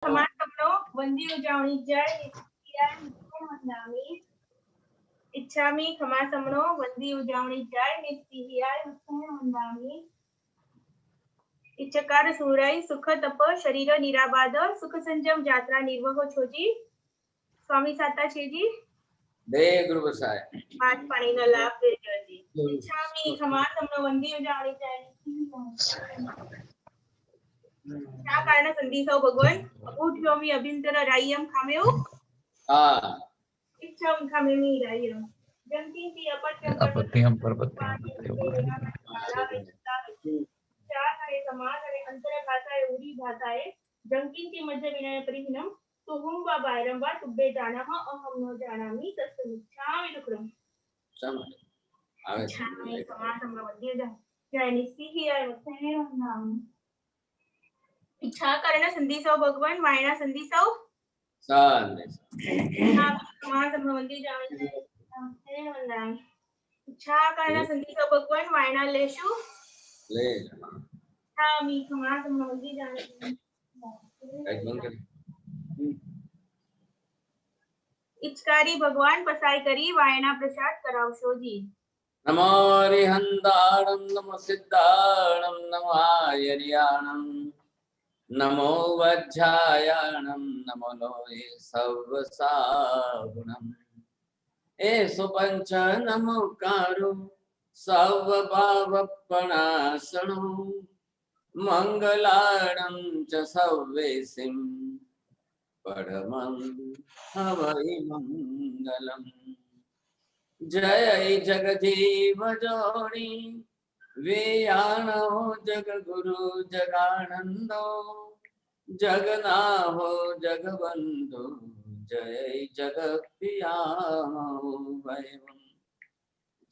समासमनो वंदी उजावणी जय नित्याय वंदामि इच्छामि समासमनो वंदी उजावणी जय नित्याय वंदामि इच्छकार सुराई सुख तप शरीर निराबाद सुख संजम यात्रा निर्वह छोजी स्वामी साता छेजी दे गुरु बसाय पांच पानी का लाभ दे जी इच्छामि समासमनो वंदी उजावणी जय क्या कारण संदेशो भगवान उठ्योमि अभिंतर रायम खामेउ हां इच्छा खामेमि रायम जंती अपत्यम चार है समाज है अंतर भाषा है उरी भाषा है जंकिन की मध्य विनय परिहिनम तो हम वा बायरम वा तुब्बे जाना हा अहम न जानामि तस्मिच्छामि दुक्रम समझ आवे समाज संबंधी जय निस्सिहि आय वत्सने नाम इच्छा करण संदेशो भगवान वायना संदेशो संदेश समाज संबंधी जाने वंदनामि इच्छा करण संदेशो भगवान वायना लेशु ले मी समाज संबंधी जाने इच्छकारी भगवान पसाई करी वायना प्रसाद करावशो जी नमो हरिहंताणं नमो सिद्धाणं नमो आर्याणं नमो वज्रायाणं नमो लोहे सर्वसागुणम् एषु पंच नमोकारो सर्वभावपणासनो मंगलाणं च सर्वेसिं परमं हवै मंगलम् जय जगजीव जोड़ी वेयानो जगगुरु जगानंदो जगनाहो जगबंधु जय जगप्रियामो वैवं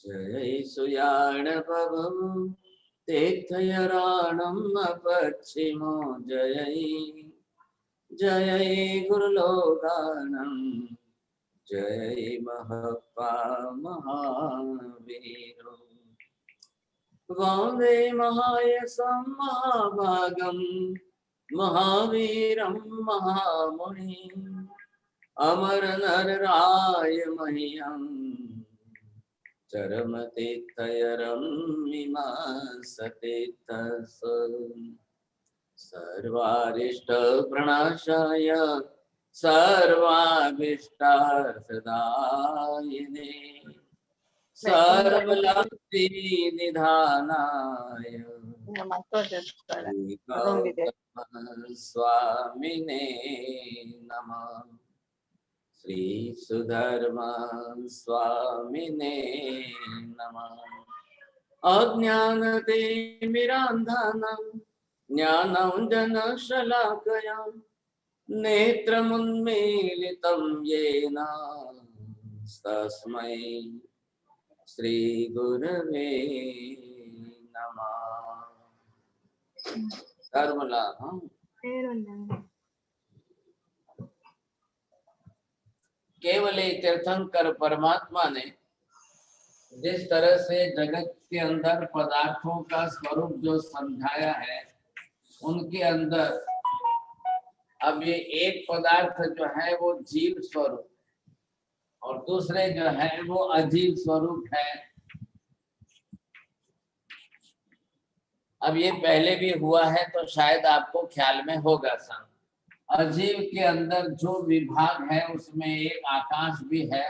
जय सुयाण प्रभु तीर्थयराणं अपच्छिमो जय जय गुरुलोकानं जय महपा महावीरो वंदे महायशं महाभागं महावीरं महामुनिम् अमर नरराय मह्यं चरमतीर्थयरं मीमांसतीर्थस् सर्वारिष्ट प्रणाशाय सर्वाभीष्टार्थदायिने सर्वलक्ष्मी निधानाय स्वामिने नमः श्री सुधर्मा स्वामिने नमः अज्ञानतिमिरान्धनं ज्ञानाञ्जनशलाकया नेत्रमुन्मीलितं येन तस्मै श्रीगुरवे नमः धर्मलाभ केवल एक तीर्थंकर परमात्मा ने जिस तरह से जगत के अंदर पदार्थों का स्वरूप जो समझाया है उनके अंदर अब ये एक पदार्थ जो है वो जीव स्वरूप और दूसरे जो है वो अजीव स्वरूप है। अब ये पहले भी हुआ है तो शायद आपको ख्याल में होगा सन। अजीव के अंदर जो विभाग है उसमें एक आकाश भी है,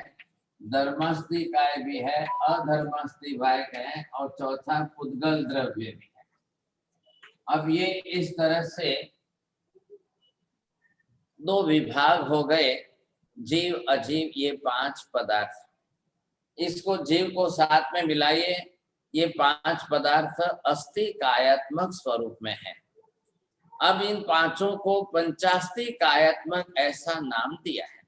धर्मास्ति काय भी है, अधर्मास्ति वायक है और चौथा पुद्गल द्रव्य भी है। अब ये इस तरह से दो विभाग हो गए, जीव अजीव ये पांच पदार्थ। इसको जीव को साथ में मिलाइए, ये पांच पदार्थ अस्थि कायात्मक स्वरूप में है। अब इन पांचों को पंचास्ति कायात्मक ऐसा नाम दिया है।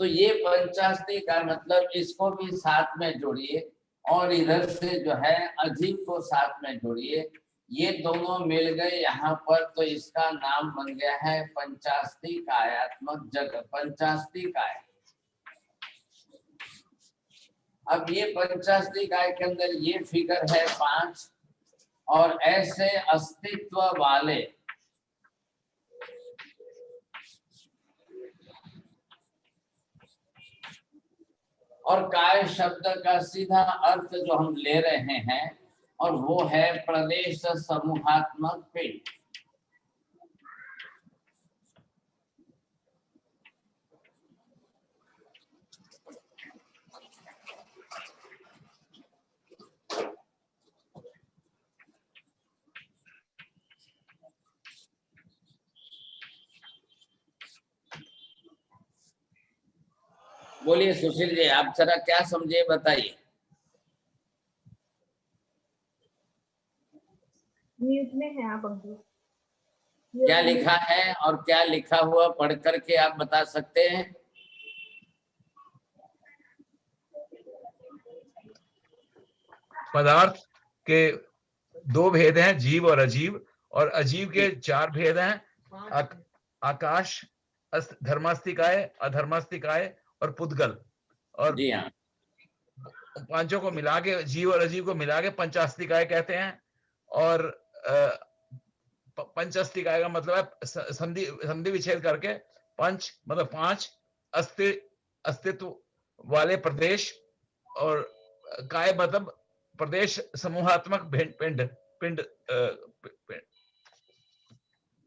तो ये पंचास्ति का मतलब इसको भी साथ में जोड़िए और इधर से जो है अजीव को साथ में जोड़िए, ये दोनों मिल गए यहाँ पर, तो इसका नाम बन गया है पंचास्ति कायात्मक जगत, पंचास्ति काय। अब ये पंचास्ति काय के अंदर ये फिगर है 5 और ऐसे अस्तित्व वाले और काय शब्द का सीधा अर्थ जो हम ले रहे हैं और वो है प्रदेश समूहात्मक पिंड। बोलिए सुशील जी, आप जरा क्या समझे बताइए। म्यूट में है आप अंकल। क्या लिखा है और क्या लिखा हुआ पढ़ करके आप बता सकते हैं? पदार्थ के दो भेद हैं, जीव और अजीव, और अजीव के चार भेद हैं, आकाश, धर्मास्तिकाय, अधर्मास्तिकाय और पुद्गल। और जी हाँ, पांचों को मिला के, जीव और अजीव को मिला के पंचास्तिकाय कहते हैं। और पंचास्तिकाय का मतलब है संधि विच्छेद करके पंच मतलब पांच, अस्तित्व वाले प्रदेश, और काय मतलब प्रदेश समूहात्मक पिंड पिंड।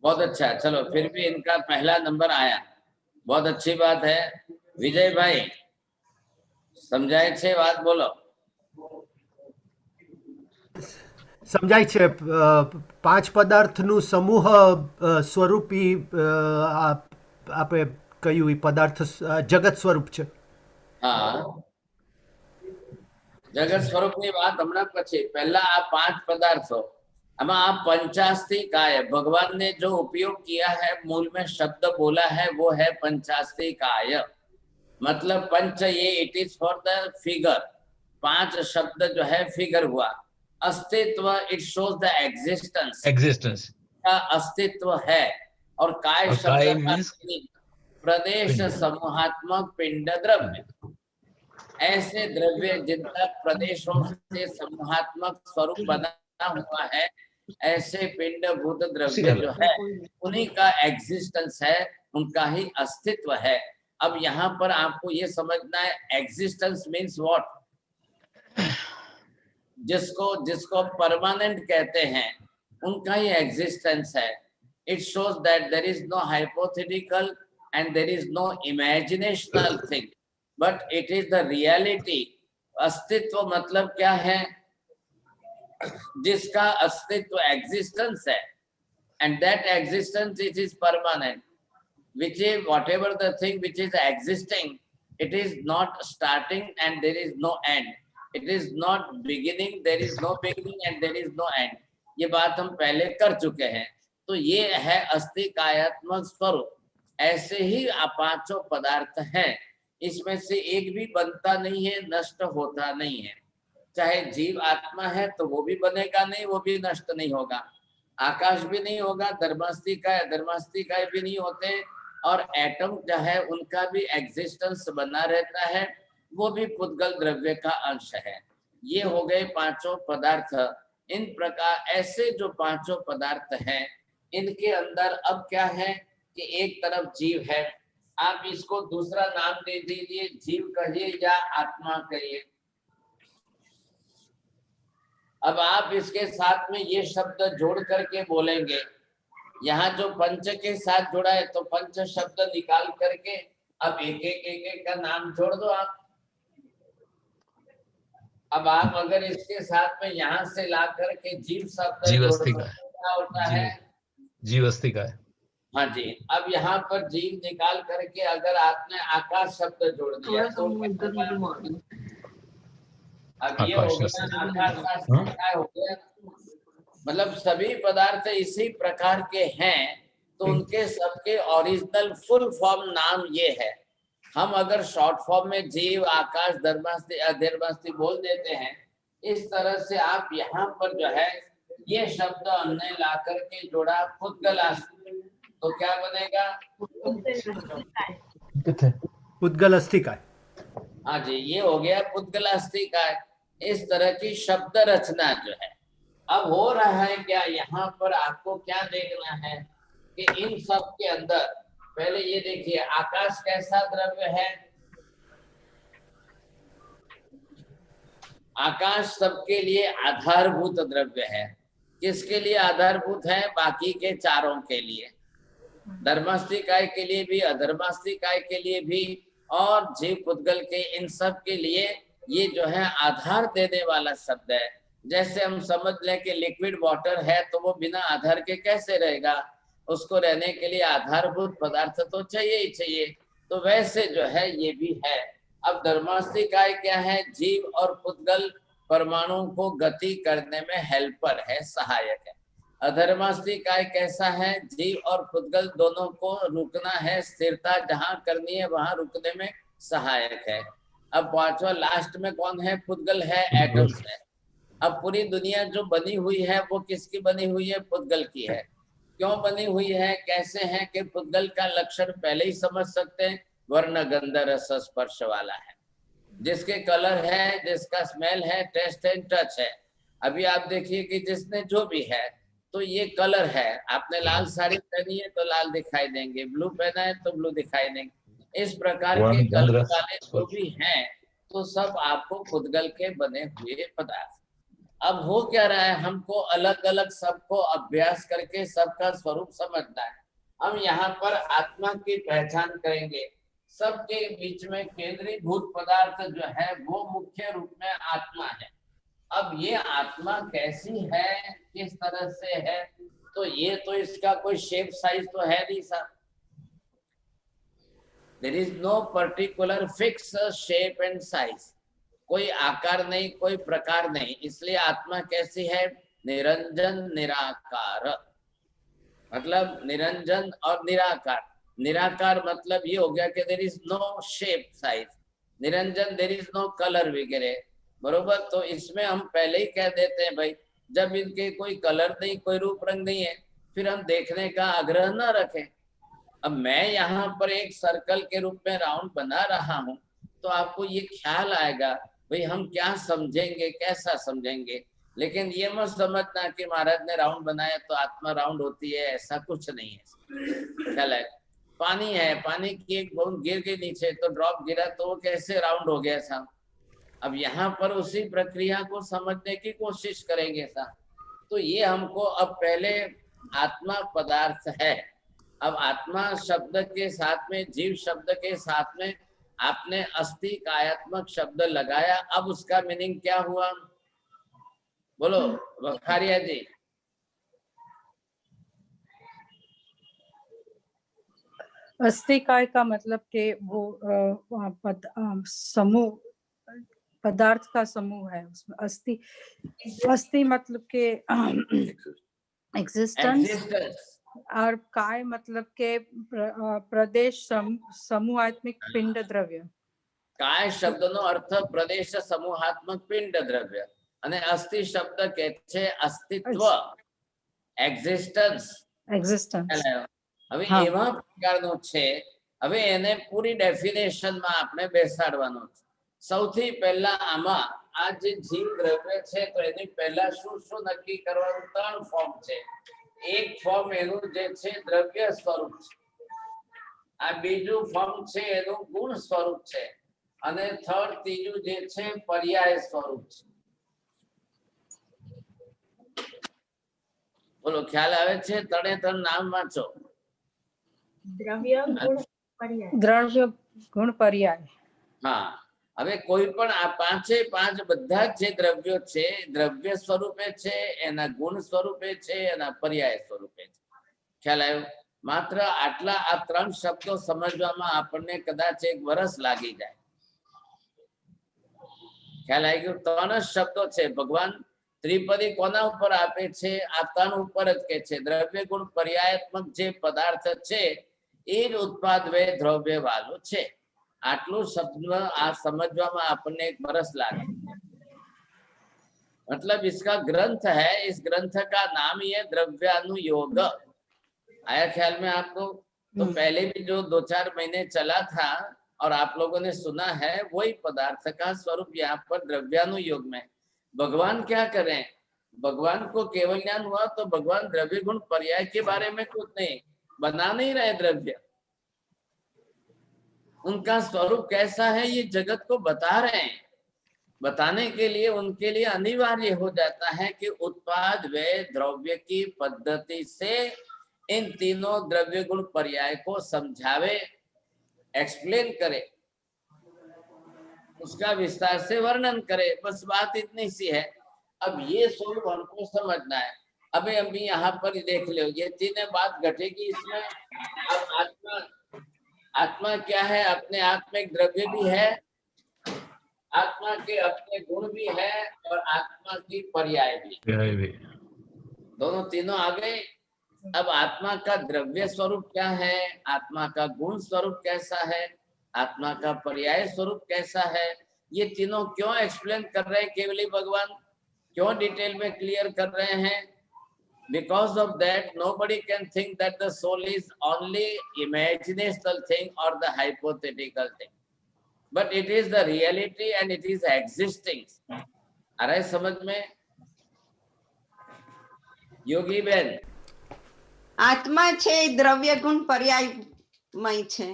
बहुत अच्छा। चलो फिर भी इनका पहला नंबर आया, बहुत अच्छी बात है। विजय भाई समझाए छे बात बोलो। સમજાય છે પાંચ પદાર્થનું સમૂહ સ્વરૂપી આપણે કહ્યું એ પદાર્થ જગત સ્વરૂપ છે. हाँ, जगत स्वरूप ની વાત હમણાં પછી, પહેલા આ પાંચ પદાर्थो, આમાં આ पंचास्तिकाय, भगवान ने जो उपयोग किया है, मूल में शब्द बोला है वो है पंचास्तिकाय। मतलब पंच ये it is for the figure, पांच शब्द जो है फिगर हुआ। अस्तित्व इट शोज द एग्जिस्टेंस का अस्तित्व है। और काय शब्द का प्रदेश समूहात्मक पिंड द्रव्य, ऐसे द्रव्य जिनका प्रदेशों से समूहात्मक स्वरूप बना हुआ है, ऐसे पिंडभूत द्रव्य जो है उन्हीं का एग्जिस्टेंस है, उनका ही अस्तित्व है। अब यहाँ पर आपको ये समझना है एग्जिस्टेंस मीन्स व्हाट। जिसको परमानेंट कहते हैं उनका ही एग्जिस्टेंस है। It shows that there is no hypothetical and there is no imaginational thing, but it is the reality. अस्तित्व मतलब क्या है? जिसका अस्तित्व एग्जिस्टेंस है, and that existence it is permanent, which is whatever the thing which is existing, it is not starting and there is no end, it is not beginning, there is no beginning and there is no end। ये बात हम पहले कर चुके हैं। तो ये है अस्तिकायात्मक स्वरूप। ऐसे ही पांचों पदार्थ हैं, इसमें से एक भी बनता नहीं है, नष्ट होता नहीं है। चाहे जीव आत्मा है तो वो भी बनेगा नहीं, वो भी नष्ट नहीं होगा। आकाश भी नहीं होगा, धर्मास्तिकाय भी नहीं होते, और एटम जो है उनका भी एग्जिस्टेंस बना रहता है, वो भी पुद्गल द्रव्य का अंश है। ये हो गए पांचों पदार्थ। इन प्रकार ऐसे जो पांचों पदार्थ हैं, इनके अंदर अब क्या है कि एक तरफ जीव है, आप इसको दूसरा नाम दे दीजिए, जीव कहिए या आत्मा कहिए। अब आप इसके साथ में ये शब्द जोड़ करके बोलेंगे। यहाँ जो पंच के साथ जुड़ा है तो पंच शब्द निकाल करके अब एक का नाम जोड़ दो आप। अब आप अगर इसके साथ में यहाँ से ला करके जीव शब्द क्या होता है? जीवस्तिकाय। हाँ जी। अब यहाँ पर जीव निकाल करके अगर आपने आकाश शब्द जोड़ दिया तो अब ये हो गया आकाश हो गया। मतलब सभी पदार्थ इसी प्रकार के हैं, तो उनके सबके ओरिजिनल फुल फॉर्म नाम ये है। हम अगर शॉर्ट फॉर्म में जीव, आकाश, धर्मास्ति बोल देते हैं, इस तरह से आप यहाँ पर जो है ये शब्द हमने ला करके जोड़ा पुद्गलास्ति, तो क्या बनेगा? पुद्गलास्तिकाय। हाँ जी, ये हो गया पुद्गलास्तिकाय। इस तरह की शब्द रचना जो है। अब हो रहा है क्या, यहाँ पर आपको क्या देखना है कि इन सब के अंदर पहले ये देखिए आकाश कैसा द्रव्य है? आकाश सबके लिए आधारभूत द्रव्य है। किसके लिए आधारभूत है? बाकी के चारों के लिए, धर्मास्ति काय के लिए भी, अधर्मास्ति काय के लिए भी, और जीव पुद्गल के, इन सब के लिए ये जो है आधार देने वाला शब्द है। जैसे हम समझ लें कि लिक्विड वाटर है तो वो बिना आधार के कैसे रहेगा, उसको रहने के लिए आधारभूत पदार्थ तो चाहिए ही चाहिए। तो वैसे जो है ये भी है। अब धर्मास्ति काय क्या है? जीव और पुद्गल परमाणुओं को गति करने में हेल्पर है, सहायक है। अधर्मास्ति काय कैसा है? जीव और पुद्गल दोनों को रुकना है, स्थिरता जहां करनी है वहां रुकने में सहायक है। अब पांचवा लास्ट में कौन है? पुद्गल है, एटम्स है। अब पूरी दुनिया जो बनी हुई है वो किसकी बनी हुई है? पुद्गल की है। क्यों बनी हुई है, कैसे है कि पुद्गल का लक्षण पहले ही समझ सकते हैं, वर्ण गंध रस स्पर्श वाला है, जिसके कलर है, जिसका स्मेल है, टेस्ट एंड टच है। अभी आप देखिए कि जिसने जो भी है, तो ये कलर है। आपने लाल साड़ी पहनी है तो लाल दिखाई देंगे, ब्लू पहना है तो ब्लू दिखाई देंगे। इस प्रकार के कलर वाले जो भी हैं तो सब आपको पुद्गल के बने हुए पदार्थ। अब हो क्या रहा है, हमको अलग अलग सबको अभ्यास करके सबका स्वरूप समझना है। हम यहाँ पर आत्मा की पहचान करेंगे। सबके बीच में केंद्रीभूत पदार्थ जो है वो मुख्य रूप में आत्मा है। अब ये आत्मा कैसी है, किस तरह से है, तो ये तो इसका कोई शेप साइज तो है नहीं साहब। There is no particular fix shape and size, कोई आकार नहीं, कोई प्रकार नहीं। इसलिए आत्मा कैसी है? निरंजन निराकार, मतलब निरंजन और निराकार। निराकार मतलब ये हो गया कि there is no shape size, Niranjan there is no colour वगैरह, बरोबर। तो इसमें हम पहले ही कह देते हैं भाई, जब इनके कोई कलर नहीं, कोई रूप रंग नहीं है, फिर हम देखने का आग्रह ना रखें। अब मैं यहाँ पर एक सर्कल के रूप में राउंड बना रहा हूँ तो आपको ये ख्याल आएगा भाई हम क्या समझेंगे, कैसा समझेंगे। लेकिन ये मत समझना कि महाराज ने राउंड बनाया तो आत्मा राउंड होती है, ऐसा कुछ नहीं है। ख्याल है, पानी है, पानी की एक बूंद गिर गई नीचे तो ड्रॉप गिरा तो वो कैसे राउंड हो गया साहब। अब यहाँ पर उसी प्रक्रिया को समझने की कोशिश करेंगे साहब। तो ये हमको अब पहले आत्मा पदार्थ है। अब आत्मा शब्द के साथ में, जीव शब्द के साथ में आपने अस्थि कायात्मक शब्द लगाया, अब उसका मीनिंग क्या हुआ? बोलो बखारिया जी। अस्थि काय का मतलब के वो समूह, पदार्थ का समूह है उसमें। अस्थि, अस्थि मतलब के एग्जिस्टेंस, और काय मतलब के प्रदेश समूहात्मक पिंड द्रव्य। काय शब्द नो अर्थ प्रदेश समूहात्मक पिंड द्रव्य અને અસ્થિ શબ્દ કે છે અસ્તિત્વ, એક્ઝિસ્ટન્સ। હવે એવા પ્રકારનો છે, હવે એને પૂરી ડેફિનેશનમાં આપણે બેસાડવાનો છે। સૌથી પહેલા આમાં આ જે જીવ દ્રવ્ય છે તો એની પહેલા શું શું નક્કી કરવાનું? ત્રણ ફોર્મ છે। એક ફોર્મ એનું જે છે દ્રવ્ય સ્વરૂપ છે, આ બીજું ફોર્મ છે એનું ગુણ સ્વરૂપ છે, અને થર્ડ ત્રીજું જે છે પર્યાય સ્વરૂપ છે। બોલો ખ્યાલ આવે છે? ત્રણે ત્રણ નામ વાંચો। દ્રવ્ય ગુણ પર્યાય। દ્રવ્ય ગુણ પર્યાય। હા, હવે કોઈ પણ આ પાંચે પાંચ બધા જે દ્રવ્યો છે, દ્રવ્ય સ્વરૂપે છે, એના ગુણ સ્વરૂપે છે, એના પર્યાય સ્વરૂપે છે। ખ્યાલ આવ્યો? માત્ર આટલા આ ત્રણ શબ્દો સમજવામાં આપણને કદાચ એક વર્ષ લાગી જાય। ખ્યાલ આવી ગયો? ત્રણ જ શબ્દો છે। ભગવાન ત્રિપદી કોના ઉપર આપે છે? આ ત્રણ ઉપર જ કે છે દ્રવ્ય ગુણ પર્યાયાત્મક જે પદાર્થ છે એ જ ઉત્પાદ વે દ્રવ્ય વાળો છે। આટલું શબ્દ આ સમજવામાં આપણને એક વર્ષ લાગે। मतलब इसका ग्रंथ है, इस ग्रंथ का नाम ही है द्रव्यानुयोग। आया ख्याल में आपको? तो पहले भी जो 2-4 महीने चला था और आप लोगों ने सुना है, वही पदार्थ का स्वरूप यहाँ पर द्रव्यानुयोग में। भगवान क्या करें? भगवान को केवल ज्ञान हुआ तो भगवान द्रव्य गुण पर्याय के बारे में कुछ नहीं बना नहीं रहे। द्रव्य उनका स्वरूप कैसा है ये जगत को बता रहे हैं। बताने के लिए उनके लिए अनिवार्य हो जाता है कि उत्पाद व्यय द्रव्य की पद्धति से इन तीनों द्रव्य गुण पर्याय को समझावे, एक्सप्लेन करे, उसका विस्तार से वर्णन करे। बस बात इतनी सी है। अब ये स्वरूप हमको समझना है। अभी अभी यहाँ पर देख लो, ये तीनों बात घटेगी इसमें। अब आत्मा, आत्मा क्या है? अपने आप में एक द्रव्य भी है, आत्मा के अपने गुण भी है, और आत्मा की पर्याय भी। दोनों तीनों आ गए। अब आत्मा का द्रव्य स्वरूप क्या है, आत्मा का गुण स्वरूप कैसा है, आत्मा का पर्याय स्वरूप कैसा है, ये तीनों क्यों एक्सप्लेन कर रहे हैं केवली भगवान, क्यों डिटेल में क्लियर कर रहे हैं? Because of that, nobody can think that the soul is only imaginational thing or the hypothetical thing, but it is the reality and it is existing. आ रहा है समझ में योगी बहन? આત્મા છે એ દ્રવ્ય ગુણ પર્યાયમય છે.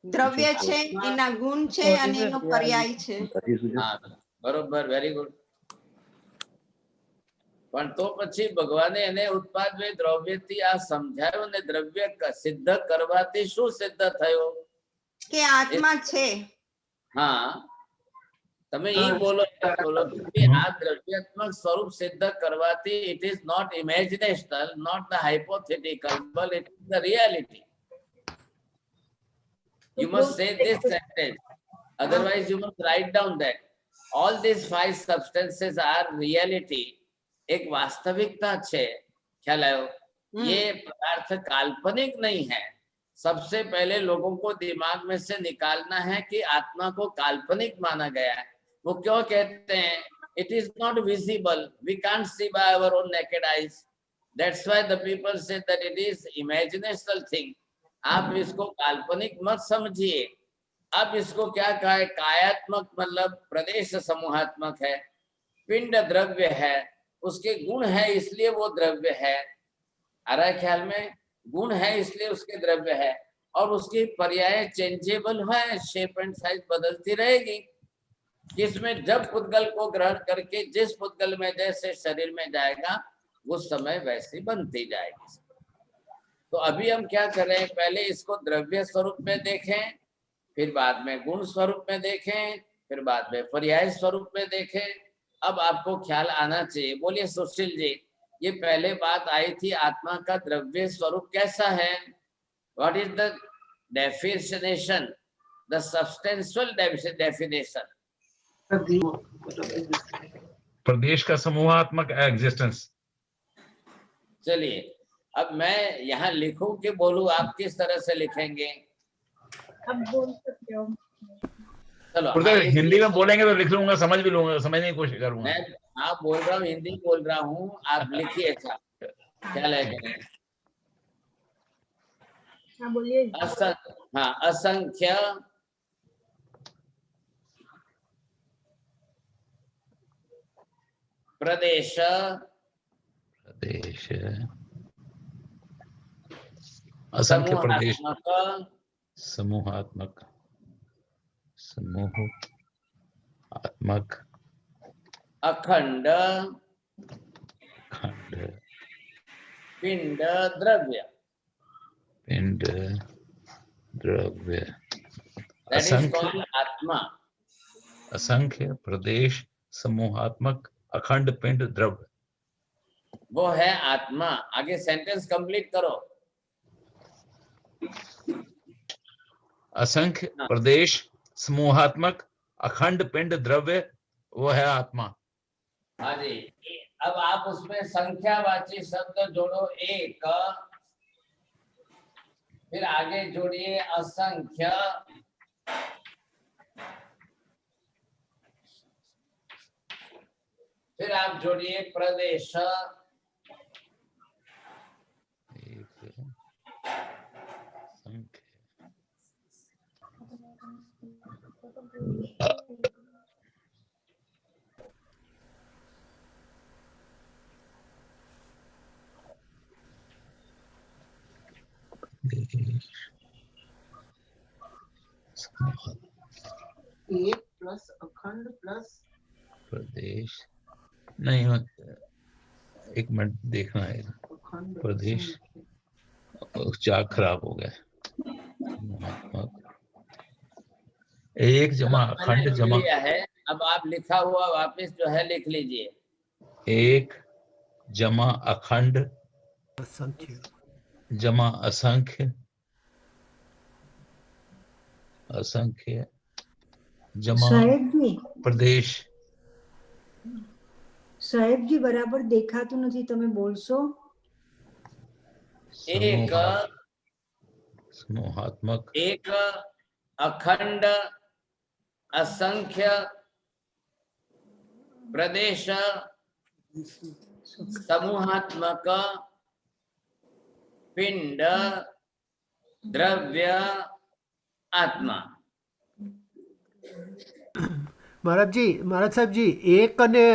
દ્રવ્ય છે એના ગુણ છે અને એનો પર્યાય છે. हाँ बरोबर, वेरी गुड. પણ તો પછી ભગવાને એને ઉત્પાદ વે દ્રવ્યથી આ સમજાયો ને દ્રવ્ય સિદ્ધ કરવાથી શું સિદ્ધ થયો? કે આત્મા છે. હા, તમે ઈ બોલો કે આ દ્રવ્યાત્મક સ્વરૂપ સિદ્ધ કરવાથી it is not imaginational, not the hypothetical, but it is the reality. You must say this sentence, otherwise you must write down that all these five substances are reality. एक वास्तविकता छे, ख्याल आयो? ये पदार्थ काल्पनिक नहीं है। सबसे पहले लोगों को दिमाग में से निकालना है कि आत्मा को काल्पनिक माना गया है। वो क्यों कहते हैं? It is not visible, we can't see by our own naked eyes. That's why the people say that it is imaginational thing. आप इसको काल्पनिक मत समझिए। अब इसको क्या कहा है? कायात्मक मतलब प्रदेश समूहात्मक है, पिंड द्रव्य है, उसके गुण है इसलिए वो द्रव्य है। आ रहा है ख्याल में? गुण है इसलिए उसके द्रव्य है, और उसकी पर्याय चेंजेबल है, शेप एंड साइज बदलती रहेगी। जिसमें जब पुद्गल को ग्रहण करके जिस पुद्गल में जैसे शरीर में जाएगा उस समय वैसी बनती जाएगी। तो अभी हम क्या कर रहे हैं? पहले इसको द्रव्य स्वरूप में देखें, फिर बाद में गुण स्वरूप में देखें, फिर बाद में पर्याय स्वरूप में देखें। अब आपको ख्याल आना चाहिए। बोलिए सुशील जी, ये पहले बात आई थी आत्मा का द्रव्य स्वरूप कैसा है? What is the definition, the substantial definition? प्रदेश का समूहात्मक एग्जिस्टेंस। चलिए, अब मैं यहाँ लिखूं कि बोलूं? आप किस तरह से लिखेंगे? अब बोल सकते हो। चलो, हिंदी में बोलेंगे तो लिख लूंगा, समझ भी लूंगा, समझने की कोशिश करूंगा। मैं आप बोल रहा हूँ, हिंदी बोल रहा हूँ, आप लिखिए। अच्छा, क्या लिखेंगे? हाँ बोलिए। हाँ, असंख्य प्रदेश असंख्य प्रदेश समूहात्मक अखंड पिंड द्रव्य आत्मा। असंख्य प्रदेश समूहात्मक अखंड पिंड द्रव्य, वो है आत्मा। आगे सेंटेंस कंप्लीट करो। असंख्य प्रदेश समूहात्मक अखंड पिंड द्रव्य, वो है आत्मा। हाँ जी। अब आप उसमें संख्यावाची शब्द जोड़ो एक, फिर आगे जोड़िए असंख्य, फिर आप जोड़िए प्रदेश, एक प्लस अखंड प्लस प्रदेश नहीं, एक मिनट देखना है। प्रदेश उच्चार खराब हो गया। एक जमा अखंड लिख जमा, लिया है, अब आप लिखा हुआ वापस जो है लिख लीजिए। एक जमा अखंड असंख्य जमा असंख्य, असंख्य जमा સાહેબજી प्रदेश। સાહેબજી બરાબર દેખાતું નથી, તમે બોલશો? एक समूहात्मक एक अखंड असंख्य प्रदेश समूहात्मक पिंड द्रव्य आत्मा। મહારાજ સાહેબજી, એક અને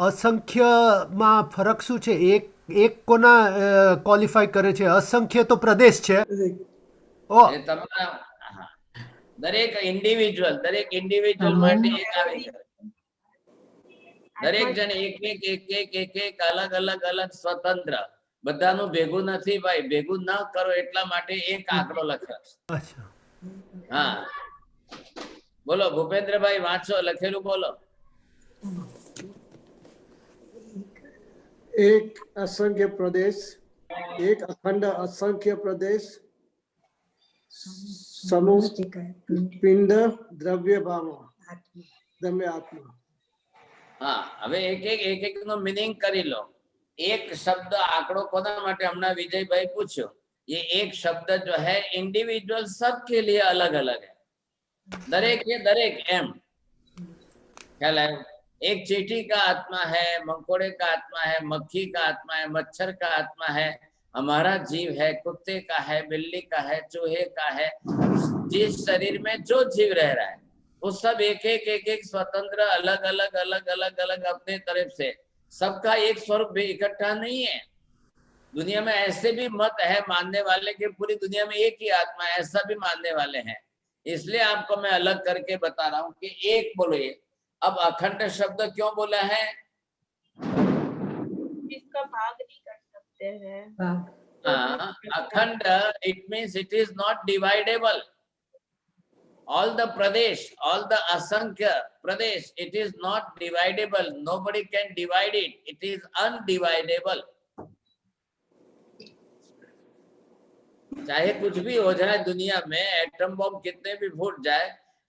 અસંખ્યમાં ફરક શું છે? એક કોના ક્વોલિફાય કરે છે? અસંખ્ય તો પ્રદેશ છે. ઓ એ તમારા હા, દરેક ઇન્ડિવિજ્યુઅલ માટે એક આવી છે. દરેક જણ એક અલગ અલગ સ્વતંત્ર, બધાનું ભેગું નથી ભાઈ, ભેગું ન કરો એટલા માટે એક આંકડો લખ્યો છે. અચ્છા, હા બોલો ભૂપેન્દ્રભાઈ, વાંચો, લખેલું બોલો। एक असंख्य प्रदेश, एक अखंड असंख्य प्रदेश, समूह पिंड द्रव्य भाव द्रव्य आत्मा। હા હવે એક નો मीनिंग કરી લો। एक शब्द आंकड़ो कोना માટે હમણાં વિજયભાઈ પૂછ્યો, ये एक शब्द जो है इंडिविजुअल सबके लिए अलग अलग है, दरेक ये दरेक एम ख्याल है। एक चींटी का आत्मा है, मंकोड़े का आत्मा है, मक्खी का आत्मा है, मच्छर का आत्मा है, हमारा जीव है, कुत्ते का है, बिल्ली का है, चूहे का है। जिस शरीर में जो जीव रह रहा है वो सब एक स्वतंत्र अलग अलग अपने तरफ से, सबका एक स्वरूप भी इकट्ठा नहीं है। दुनिया में ऐसे भी मत है मानने वाले कि पूरी दुनिया में एक ही आत्मा है, ऐसा भी मानने वाले हैं। इसलिए आपको मैं अलग करके बता रहा हूं कि एक बोलिए। अब अखंड शब्द क्यों बोला है? इसका भाग नहीं कर सकते हैं। हाँ, अखंड it means it is not dividable. All the pradesh, all the asankhya pradesh, it is not dividable. Nobody can divide it. It is undividable. चाहे कुछ भी हो जाए दुनिया में, एटम बम कितने भी फूट जाए,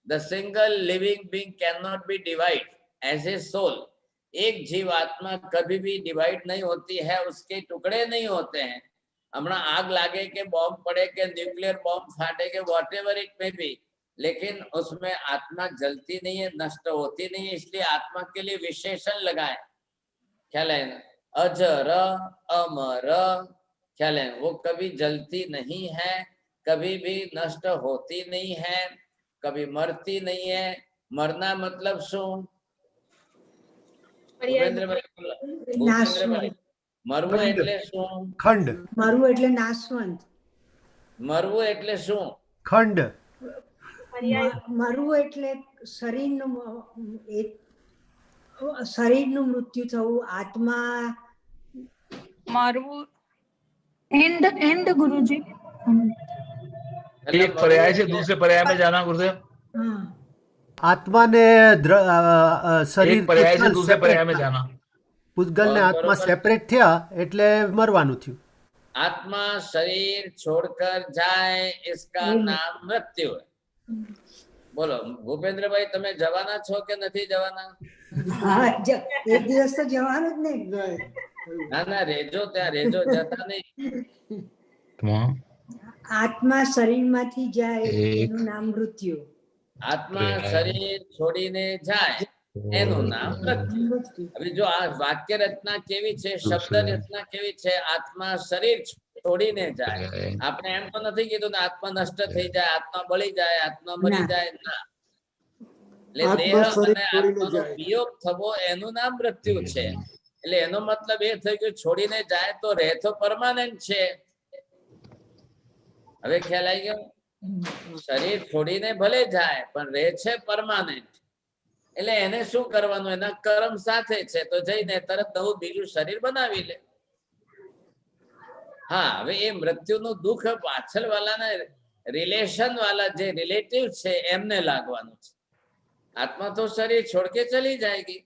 the single living being cannot be divide. As a soul, एक जीव आत्मा कभी भी डिवाइड नहीं होती है, उसके टुकड़े नहीं होते हैं। हमारा आग लागे के बॉम्ब पड़े के न्यूक्लियर बॉम्ब फाटे के व्हाटएवर इट मे बी, लेकिन उसमें आत्मा जलती नहीं है, नष्ट होती नहीं है। इसलिए आत्मा के लिए विशेषण लगाए, ख्याल है ना, अजर अमर, ख्याल है, वो कभी जलती नहीं है, कभी भी नष्ट होती नहीं है, कभी मरती नहीं है। मरना मतलब शू? भूपेंद्रभाई, मरવું એટલે શું? ખંડ. મારું એટલે નાશવંત, મરવું એટલે શું? ખંડ. મરવું એટલે શરીરનું શરીરનું મૃત્યુ થવું, આત્મા मारू एंड गुरुजी। एक पर्याय से दूसरे पर्याय में जाना गुरुदेव। હા આત્માને શરીર एक पर्याय से दूसरे पर्याय में जाना। પૂતગલ ને આત્મા સેપરેટ થયા એટલે મરવાનું થયું। आत्मा शरीर छोड़कर जाए इसका नाम मृत्यु है। बोलो भूपेंद्र भाई, તમે જવાના છો કે નથી જવાના? એક દિવસ તો જવાનું જ ને। ના ના, રેજો ત્યાં રેજો, જતા નહીં। આત્મા શરીરમાંથી જાય એનું નામ મૃત્યુ। આત્મા શરીર છોડીને જાય એનું નામ મૃત્યુ। હવે જો આ વાક્ય રચના કેવી છે, શબ્દ રચના કેવી છે? આત્મા શરીર છોડીને જાય। આપણે એમ તો નથી કીધું ને આત્મા નષ્ટ થઈ જાય, આત્મા બળી જાય, આત્મા મરી જાય, ના। એટલે દેહ અને આત્માનો વિયોગ થવો એનું નામ મૃત્યુ છે। એટલે એનો મતલબ એ થયો કે છોડીને જાય તો રહે તો પરમાનન્ટ છે। હવે ખ્યાલ આવી ગયો? શરીર છોડીને ભલે જાય પણ રહે છે પરમાનન્ટ। એટલે એને શું કરવાનું, એના કર્મ સાથે છે તો જઈને તરત નવું બીજું શરીર બનાવી લે. હા, હવે એ મૃત્યુનું દુઃખ પાછળ વાળાના રિલેશન વાળા જે રિલેટિવ છે એમને લાગવાનું છે. આત્મા તો શરીર છોડ કે ચલી જાયગી.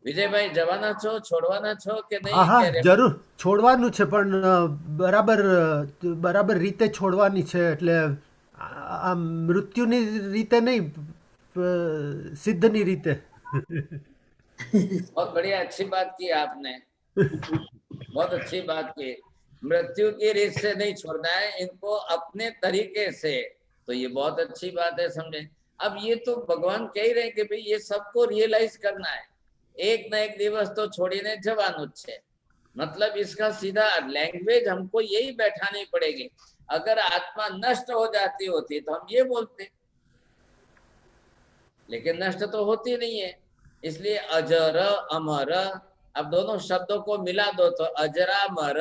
વિજયભાઈ જવાના છો, છોડવાના છો કે હા નહીં? હા કે જરૂર છોડવાનું છે, પણ બરાબર રીતે છોડવાની છે. એટલે આ મૃત્યુની રીતે નહીં, સિદ્ધની રીતે. बहुत बढ़िया, अच्छी बात की आपने, बहुत अच्छी बात की. मृत्यु की रीत से नहीं छोड़ना है इनको, अपने तरीके से. तो ये बहुत अच्छी बात है, समझे. अब ये तो भगवान कह रहे हैं कि भाई ये सबको रियलाइज करना है. एक ना एक दिवस तो छोड़ीने जवानु ज छे. मतलब इसका सीधा लैंग्वेज हमको यही बैठानी पड़ेगी. अगर आत्मा नष्ट हो जाती होती तो हम ये बोलते, लेकिन नष्ट तो होती नहीं है. इसलिए अजर अमर, अब दोनों शब्दों को मिला दो तो अजरामर.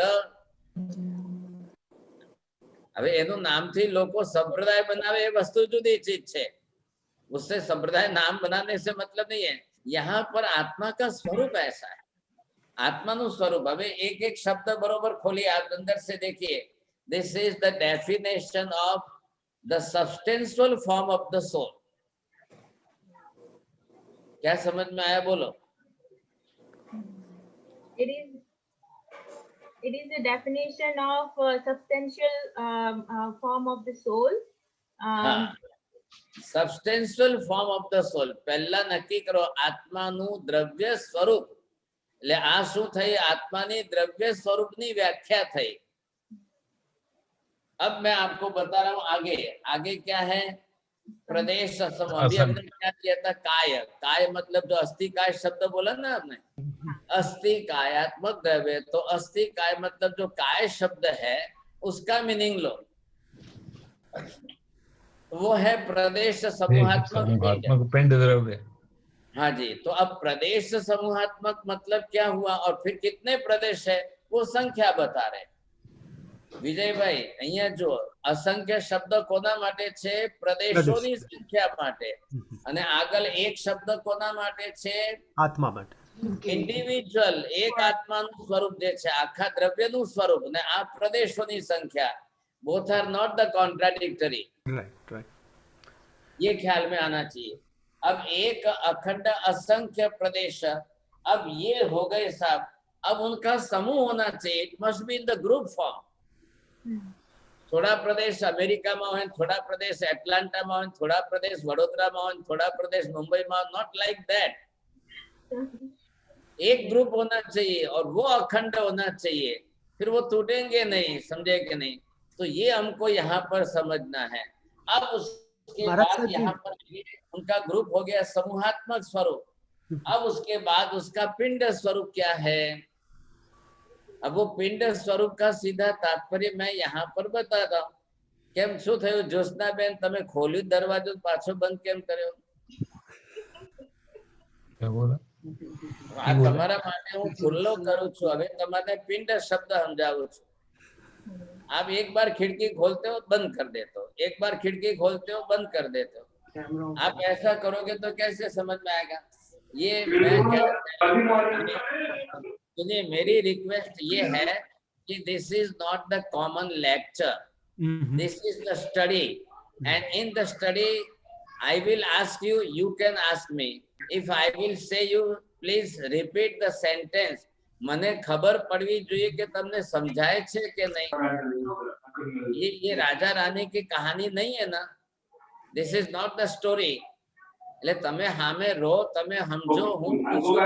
હવે એનું નામથી લોકો સંપ્રદાય બનાવે એ વસ્તુ જુદી ચીજ છે. उससे संप्रदाय नाम बनाने से मतलब नहीं है. यहाँ पर आत्मा का स्वरूप ऐसा है, आत्माનું स्वरूप. હવે એક એક શબ્દ બરોબર ખોલી आप अंदर से देखिए. This is the definition of the substantial form of the soul. क्या समझ में आया, बोलो. It is the definition of substantial form of the soul. હા, સબસ્ટેન્શિયલ ફોર્મ ઓફ ધ સોલ. પહેલા નક્કી કરો આત્માનું દ્રવ્ય સ્વરૂપ. એટલે આ શું થઈ? આત્માની દ્રવ્ય સ્વરૂપની વ્યાખ્યા થઈ. अब मैं आपको बता रहा हूं आगे. आगे क्या है? प्रदेश समूह. अभी हमने क्या किया था? काय. काय मतलब जो अस्थि काय शब्द बोला ना आपने, अस्थि कायात्मक द्रव्य. तो अस्थि काय मतलब जो काय शब्द है उसका मीनिंग लो, वो है प्रदेश समूहात्मक पिंड द्रव्य. हाँ जी. तो अब प्रदेश समूहात्मक मतलब क्या हुआ, और फिर कितने प्रदेश है वो संख्या बता रहे. વિજયભાઈ અહીંયા જો અસંખ્ય શબ્દ કોના માટે છે? પ્રદેશોની સંખ્યા માટે. અને આગળ એક શબ્દ કોના માટે છે? આત્મા માટે. ઇન્ડિવિજ્યુઅલ, એક આત્માનું સ્વરૂપ જે છે, આખા દ્રવ્યનું સ્વરૂપ, ને આ પ્રદેશોની સંખ્યા. Both are not the contradictory. Right right. ये ख्याल में आना चाहिए. अब एक अखंड असंख्य प्रदेश, अब ये हो गए साहब. अब उनका समूह होना चाहिए. It must be in the group form. थोड़ा प्रदेश अमेरिका में હોય, થોડા પ્રદેશ એટલાન્ટા માં હોય, થોડા પ્રદેશ વડોદરા માં હોય, થોડા પ્રદેશ મુંબઈ માં. Not like that. एक ग्रुप होना चाहिए और वो अखंड होना चाहिए. फिर वो टूटेंगे नहीं, समझे कि नहीं? तो ये हमको यहाँ पर समझना है. अब उसके बाद यहाँ पर उनका ग्रुप हो गया समूहात्मक स्वरूप. अब उसके बाद उसका पिंड स्वरूप क्या है? अब वो पिंड स्वरूप का सीधा तात्पर्य मैं यहाँ पर बताता हूँ. केम शू थयुं ज्योत्सना बेन, तमे खोल्યું दरवाજો पाछो बंद केम कर्यो? क्या बोला? આ તમારા માટે હું ખુલ્લો કરું છું. હવે તમારે पिंड शब्द समझाવું છું. आप एक बार खिड़की खोलते हो बंद कर देते हो, एक बार खिड़की खोलते हो बंद कर देते हो. आप ऐसा करोगे तो कैसे समझ में आएगा? ये मैं सुनिए, मेरी रिक्वेस्ट ये है कि this is not the common lecture, this is the study. And in the study I will ask you, you can ask me. If I will say you please repeat the sentence. મને ખબર પડવી જોઈએ કે તમને સમજાય છે કે નહીં. ये राजा रानी की कहानी नहीं है ना. This is not the story. એટલે તમે સામે રો, તમે સમજો, હું પૂછું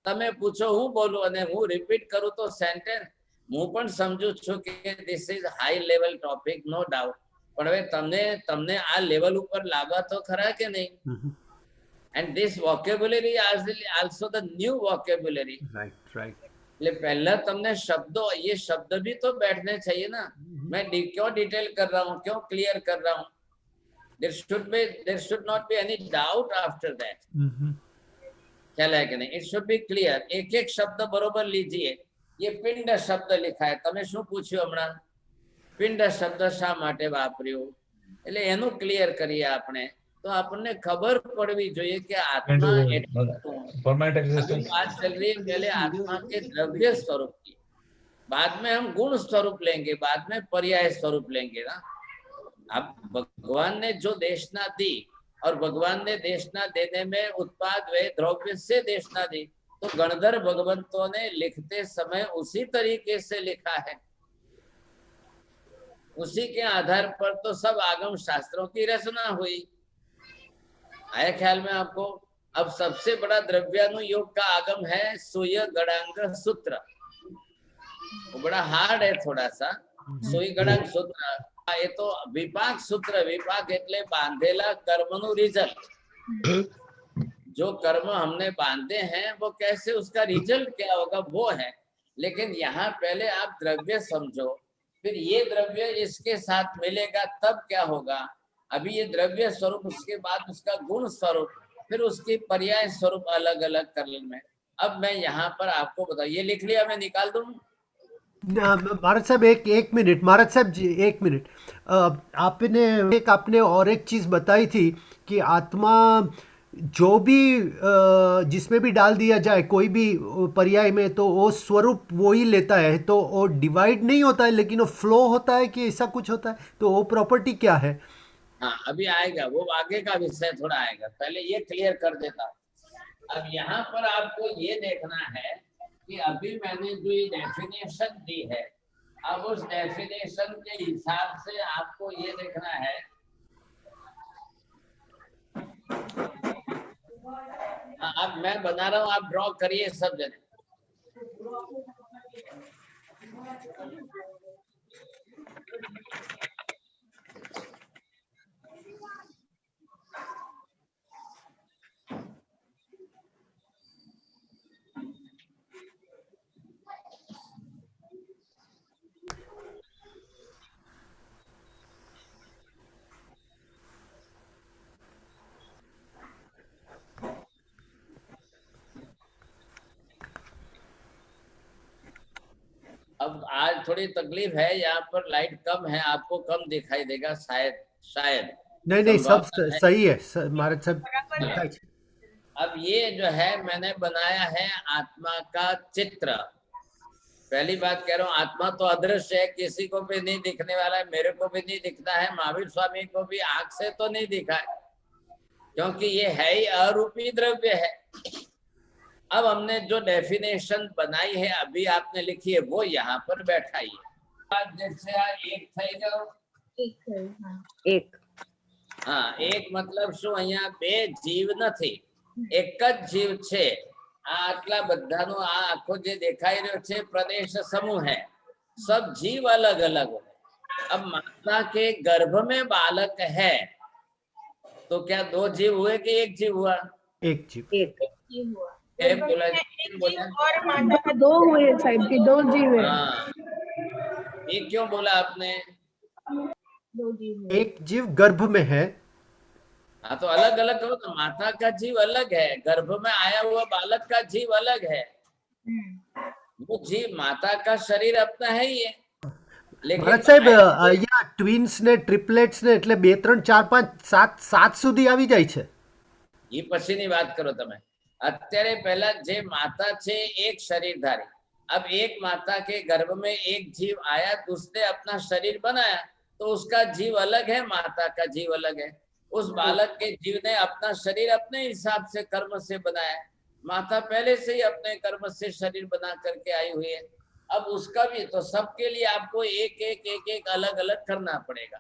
તમે પૂછો, હું બોલું અને હું રિપીટ કરું તો સેન્ટેન્સ હું પણ સમજુ છું કે this is high level topic, no doubt. પણ હવે તમને આ લેવલ ઉપર લાવવા તો ખરા કે નહીં? And this vocabulary is also the new vocabulary. Right. એટલે પહેલા તમને શબ્દો, ये शब्द भी तो बैठने चाहिए ना. मैं क्यों डिटेल कर रहा हूँ, क्यों क्लियर कर रहा हूँ? There should not be any doubt after that. ख्याल है कि नहीं? It should be clear. एक एक शब्द बरोबर लीजिए. ये पिंड शब्द लिखा है. તમે શું પૂછ્યું હમણાં? पिंड शब्द શા માટે વાપર્યો? એટલે એનું ક્લિયર કરીએ આપણે. तो આપણને ખબર પડવી જોઈએ કે આત્મા એટલે શું? परमानेंट अभी एग्जिस्टेंस। बात चल रही है पहले आत्मा के द्रव्य स्वरूप की, बाद में हम गुण स्वरूप लेंगे, बाद में पर्याय स्वरूप लेंगे ना। अब भगवान ने जो देशना दी और भगवान ने देशना देने में उत्पाद वे द्रव्य से देशना दी, तो गणधर भगवंतों ने लिखते समय उसी तरीके से लिखा है, उसी के आधार पर तो सब आगम शास्त्रों की रचना हुई। आया ख्याल में आपको? अब सबसे बड़ा द्रव्यानुयोग का आगम है सुय गणांग सूत्र। वो बड़ा हार्ड है थोड़ा सा। सुई गणांग सूत्र એ તો વિપાક सूत्र, विपाक એટલે બાંધેલા કર્મનું रिजल्ट। जो कर्म हमने बांधे हैं वो कैसे, उसका रिजल्ट क्या होगा वो है। लेकिन यहाँ पहले आप द्रव्य समझो, फिर ये द्रव्य इसके साथ मिलेगा तब क्या होगा। अभी ये द्रव्य स्वरूप, उसके बाद उसका गुण स्वरूप, फिर उसकी पर्याय स्वरूप अलग अलग करने में। अब मैं यहाँ पर आपको बताऊं, ये लिख लिया, मैं निकाल दूं। महाराज साहब एक मिनट, महाराज साहब जी एक मिनट। आपने और एक चीज़ बताई थी कि आत्मा जो भी जिसमें भी डाल दिया जाए कोई भी पर्याय में, तो वो स्वरूप वो ही लेता है, तो वो डिवाइड नहीं होता है लेकिन वो फ्लो होता है, कि ऐसा कुछ होता है, तो वो प्रॉपर्टी क्या है? हाँ, अभी आएगा, वो आगे का विषय थोड़ा आएगा, पहले ये क्लियर कर देता हूँ। अब यहाँ पर आपको ये देखना है कि अभी मैंने जो ये डेफिनेशन दी है, अब उस डेफिनेशन के हिसाब से आपको ये देखना है। अब मैं बना रहा हूँ, आप ड्रॉ करिए सब जने। अब आज थोड़ी तकलीफ है, यहाँ पर लाइट कम है, आपको कम दिखाई देगा शायद, शायद नहीं सब संभवतः है। सही है महाराज साहब। अब ये जो है मैंने बनाया है आत्मा का चित्र। पहली बात कह रहा हूँ, आत्मा तो अदृश्य है, किसी को भी नहीं दिखने वाला है, मेरे को भी नहीं दिखता है, महावीर स्वामी को भी आंख से तो नहीं दिखा है, क्योंकि ये है ही अरूपी द्रव्य है। अब हमने जो डेफिनेशन बनाई है, अभी आपने लिखी है, वो यहाँ पर बैठाई है। जैसे एक થઈ ગયો, एक हाँ, एक मतलब શું, અહીંયા બે જીવ નથી, એક જ જીવ છે। આ આટલા બધાનો આ આખો જે દેખાઈ રહ્યો છે પ્રદેશ સમૂહ है, सब जीव अलग अलग हो। अब माता के गर्भ में बालक है, तो क्या दो जीव हुए कि एक जीव हुआ? एक जीव हुआ। एक बोला, बोला और माता का दो हुए साइड के, दो जीव है। हाँ, ये क्यों बोला आपने? दो जीव एक जीव गर्भ में है। हाँ, तो अलग अलग करो तो माता का जीव अलग है, गर्भ में आया हुआ बालक का जीव अलग है। वो जीव माता का शरीर अपना है ही है, लेकिन महाराज साहेब અહીંયા ટ્વિન્સ ને ટ્રિપલેટ્સ ને એટલે 2 3 4 5 7 7 સુધી આવી જાય છે। ये पछીની વાત કરો તમે। અત્યારે પહેલા જે માતા છે एक शरीरधारी, अब एक माता के गर्भ में एक जीव आया, उसने अपना शरीर बनाया, तो उसका जीव अलग है, माता का जीव अलग है। उस बालक के जीव ने अपना शरीर अपने हिसाब से कर्म से बनाया, माता पहले से ही अपने कर्म से शरीर बना करके आई हुई है। अब उसका भी तो सबके लिए आपको एक एक एक एक अलग अलग करना पड़ेगा।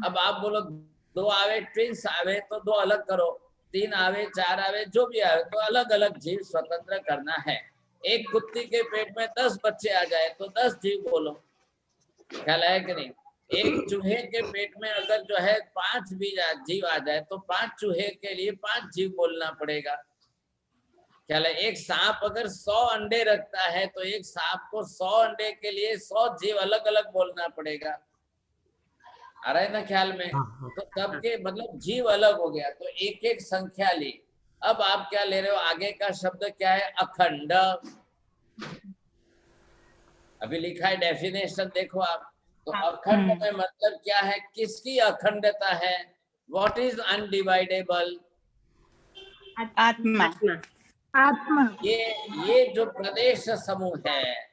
अब आप बोलो 2 आवे, ट्विंस आवे तो 2 अलग करो, 3 आवे, 4 आवे, जो भी आवे तो अलग अलग जीव स्वतंत्र करना है। एक कुत्ती के पेट में 10 बच्चे आ जाए तो 10 जीव बोलो, ख्याल है कि नहीं? एक चूहे के पेट में अगर जो है 5 भी जीव आ जाए तो 5 चूहे के लिए 5 जीव बोलना पड़ेगा, ख्याल है? एक सांप अगर 100 अंडे रखता है तो एक सांप को 100 अंडे के लिए 100 जीव अलग अलग बोलना पड़ेगा। आ रहा है ना ख्याल में? तो सबके मतलब जीव अलग हो गया, तो एक एक संख्या ली। अब आप क्या ले रहे हो, आगे का शब्द क्या है? अखंड। अभी लिखा है डेफिनेशन, देखो आप, तो अखंड में मतलब क्या है? किसकी अखंडता है? What is undividable? आत्मा आत्मा ये जो प्रदेश समूह है,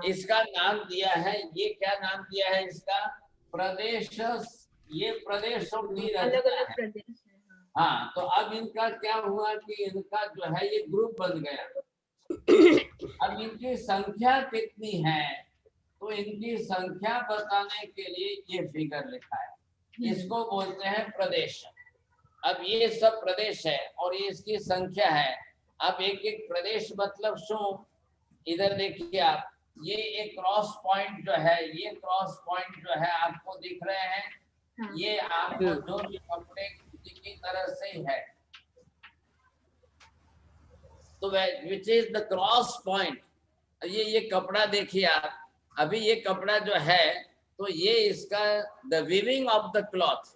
इसका नाम दिया है, ये क्या नाम दिया है इसका? प्रदेश। ये प्रदेशों की अलग रचना अलग है। प्रदेश है। हाँ, तो अब इनका क्या हुआ कि इनका जो है ये ग्रुप बन गया। अब इनकी संख्या कितनी है, तो इनकी संख्या बताने के लिए ये फिगर लिखा है, इसको बोलते हैं प्रदेश। अब ये सब प्रदेश है और ये इसकी संख्या है। अब एक एक प्रदेश मतलब शो, इधर देखिए आप, ये एक क्रॉस पॉइंट जो है, ये क्रॉस पॉइंट जो है आपको दिख रहे हैं, ये आपको जो भी कपड़े की तरह से है, तो which is the cross point. ये कपड़ा देखिए आप, अभी ये कपड़ा जो है, तो ये इसका the weaving of the cloth,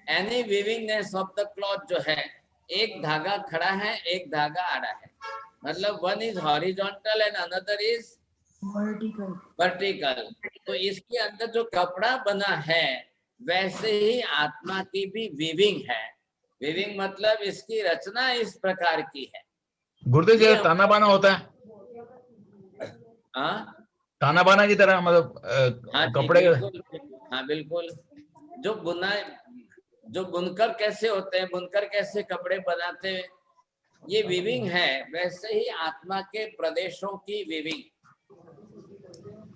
any weavingness of the cloth जो है, एक धागा खड़ा है, एक धागा आड़ा है, मतलब one is horizontal and another is vertical. तो इसके अंदर जो कपड़ा बना है, वैसे ही आत्मा की भी वीविंग है। वीविंग मतलब इसकी रचना इस प्रकार की है। गुरुदेव जी, ताना बाना होता है, हाँ ताना बाना की तरह, मतलब हाँ जी, कपड़े। बिल्कुल, हाँ बिल्कुल। जो बुनकर कैसे होते हैं, बुनकर कैसे कपड़े बनाते हैं, ये वीविंग है, वैसे ही आत्मा के प्रदेशों की वीविंग।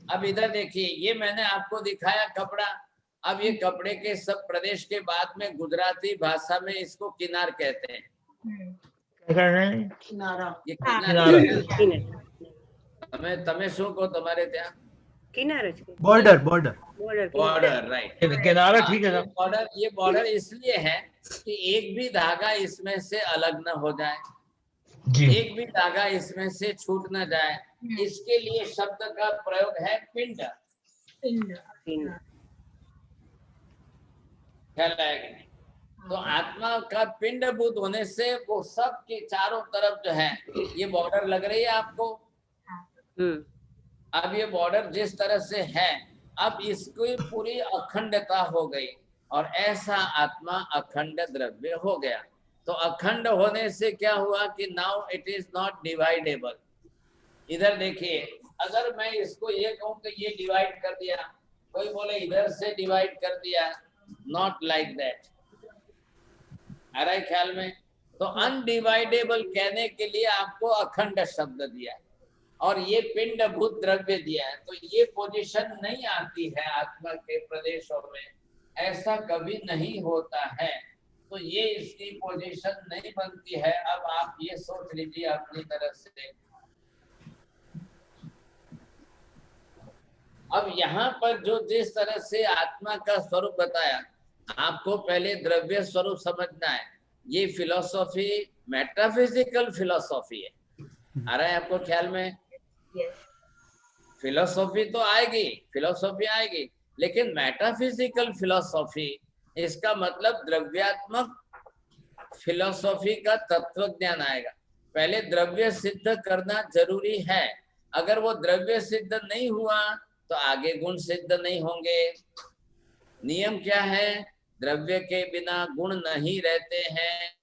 अब इधर देखिए, ये मैंने आपको दिखाया कपड़ा। अब ये कपड़े के सब प्रदेश के बाद में गुजराती भाषा में इसको किनार कहते हैं। ये તમે શું કહો તમારે ત્યાં? Border border border, right. किनारा ठीक है ना। ये बॉर्डर इसलिए है कि एक भी धागा इसमें से अलग न हो जाए, जी, एक भी धागा इसमें से छूट न जाए, इसके लिए शब्द का प्रयोग है पिंड। ख्याल आएगा नहीं? तो आत्मा का पिंडभूत होने से वो सब के चारों तरफ जो है ये बॉर्डर लग रही है आपको। अब ये बॉर्डर जिस तरह से है, अब इसकी पूरी अखंडता हो गई और ऐसा आत्मा अखंड द्रव्य हो गया। तो अखंड होने से क्या हुआ कि now it is not dividable. इधर देखिए, अगर मैं इसको ये कहूं कि ये डिवाइड कर दिया, कोई बोले इधर से डिवाइड कर दिया, नॉट लाइक दैट। आ रहा है ख्याल में? तो अनडिवाइडेबल कहने के लिए आपको अखंड शब्द दिया है और ये पिंडभूत द्रव्य दिया है। तो ये पोजीशन नहीं आती है आत्मा के प्रदेशों में, ऐसा कभी नहीं होता है। तो ये इसकी पोजीशन नहीं बनती है। अब आप ये सोच लीजिए अपनी तरफ से। अब यहाँ पर जो जिस तरह से आत्मा का स्वरूप बताया, आपको पहले द्रव्य स्वरूप समझना है। ये फिलोसॉफी मेटाफिजिकल फिलोसॉफी है। आ रहा है आपको ख्याल में? फिलोसॉफी तो आएगी, फिलोसॉफी आएगी, लेकिन मेटाफिजिकल फिलोसॉफी, इसका मतलब द्रव्यात्मक फिलोसॉफी का तत्व ज्ञान आएगा। पहले द्रव्य सिद्ध करना जरूरी है। अगर वो द्रव्य सिद्ध नहीं हुआ तो आगे गुण सिद्ध नहीं होंगे। नियम क्या है? द्रव्य के बिना गुण नहीं रहते हैं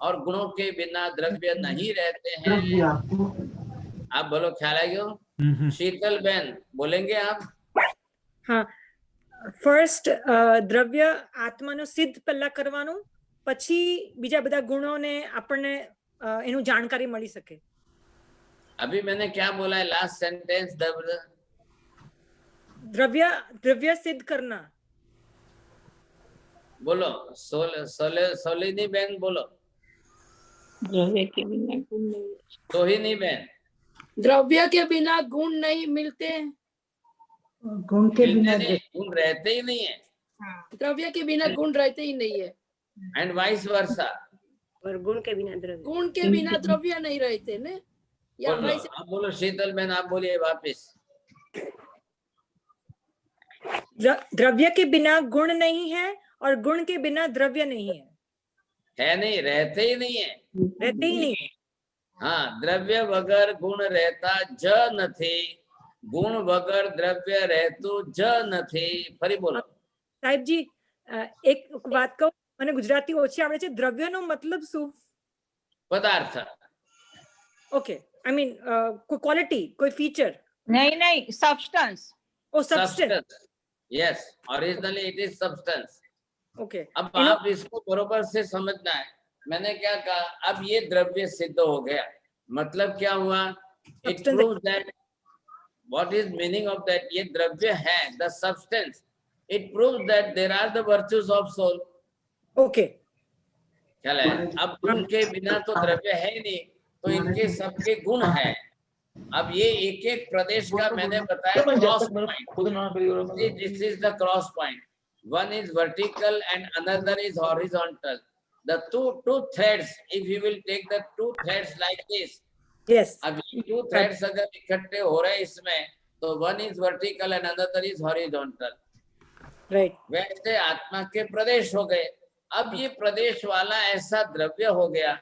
और गुणों के बिना द्रव्य नहीं रहते हैं। आप बोलो, ख्याल आएगा? शीतल बहन बोलेंगे आप? हाँ, ફર્સ્ટ દ્રવ્ય આત્માનો સિદ્ધ પહેલા કરવાનું, પછી બીજા બધા ગુણોને આપણને એનું જાણકારી મળી શકે. अभी मैंने क्या बोला है लास्ट सेंटेंस? દ્રવ્ય સિદ્ધ करना. बोलो, सोलिनी बहन बोलो। द्रव्य के बिना गुण नहीं, सोहिनी बहन, द्रव्य के बिना गुण नहीं मिलते, गुण के बिना गुण रहते ही नहीं है, द्रव्य के बिना गुण रहते ही नहीं है, एंड वाइस वर्सा। और गुण के बिना द्रव्य नहीं रहते ने, या बोलो, वैसे आप बोलो शीतल बहन, आप बोलिए वापिस। द्रव्य के बिना गुण नहीं है और गुण के बिना द्रव्य नहीं है नहीं, रहते ही नहीं है, रहते ही नहीं. हाँ, द्रव्य वगर गुण रहता ज નથી, गुण वगर द्रव्य रहतु ज નથી. ફરી બોલો સાહેબજી, એક વાત કહું, મને ગુજરાતી ઓછી આવડે છે. દ્રવ્યનો મતલબ શું? पदार्थ. ઓકે, આઈ મીન કોઈ ક્વોલિટી, કોઈ ફીચર? नहीं substance. Oh substance. Yes, originally it is substance. Okay, अब आप इसको बरोबर से समझना है. मैंने क्या कहा, अब ये द्रव्य सिद्ध हो गया, मतलब क्या हुआ? It Substance. proves that what is meaning of that? ये द्रव्य है, the substance. It proves that there are the virtues of soul. Okay, ख्याल है? अब गुण के बिना तो द्रव्य है ही नहीं, तो इनके सबके गुण है. अब ये एक एक प्रदेश का मैंने बताया cross point. This is the cross point. One is vertical and another is horizontal. The two threads, if you will take the two threads like this, yes, अब ये two threads अगर इकट्ठे हो रहे हैं इसमें, तो one is vertical and another is horizontal. Right. वैसे आत्मा के प्रदेश हो गए. अब ये प्रदेश वाला ऐसा द्रव्य हो गया,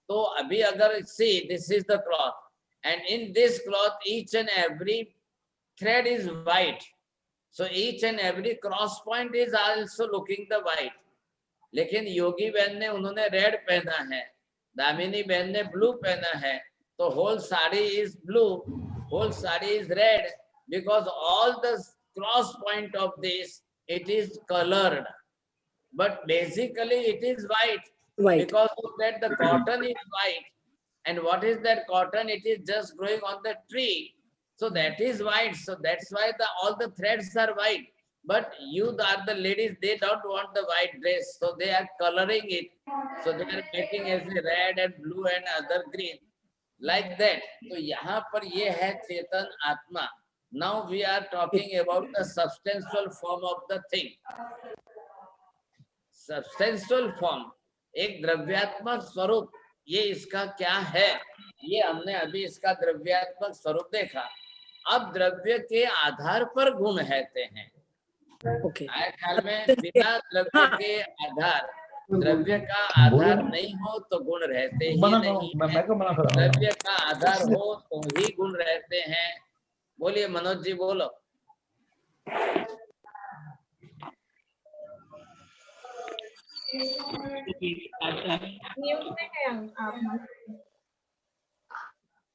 तो अभी अगर see this is the cloth and in this cloth each and every thread is white, so each and every cross point is also looking the white. लेकिन योगी बहन ने उन्होंने रेड पहना है, दामिनी बहन ने ब्लू पहना है, तो whole sari is blue, whole sari is red, because all the cross point of this it is colored, but basically it is white. White. Because of that the cotton is white, and what is that cotton? It is just growing on the tree, so that is white. So that's why all the threads are white. But you are the ladies, they don't want the white dress, so they are coloring it. So they are making as a red and blue and other green, like that. So यहाँ पर ये है चेतन आत्मा. Now we are talking about the substantial form of the thing. Substantial form, एक द्रव्यात्मक स्वरूप, ये इसका क्या है? ये हमने अभी इसका द्रव्यात्मक स्वरूप देखा. अब द्रव्य के आधार पर गुण रहते हैं. ओके, आया ख्याल में? बिना द्रव्य के आधार, द्रव्य का आधार नहीं हो तो गुण रहते ही नहीं है. द्रव्य का आधार हो तो ही गुण रहते हैं. बोलिए मनोज जी, बोलो.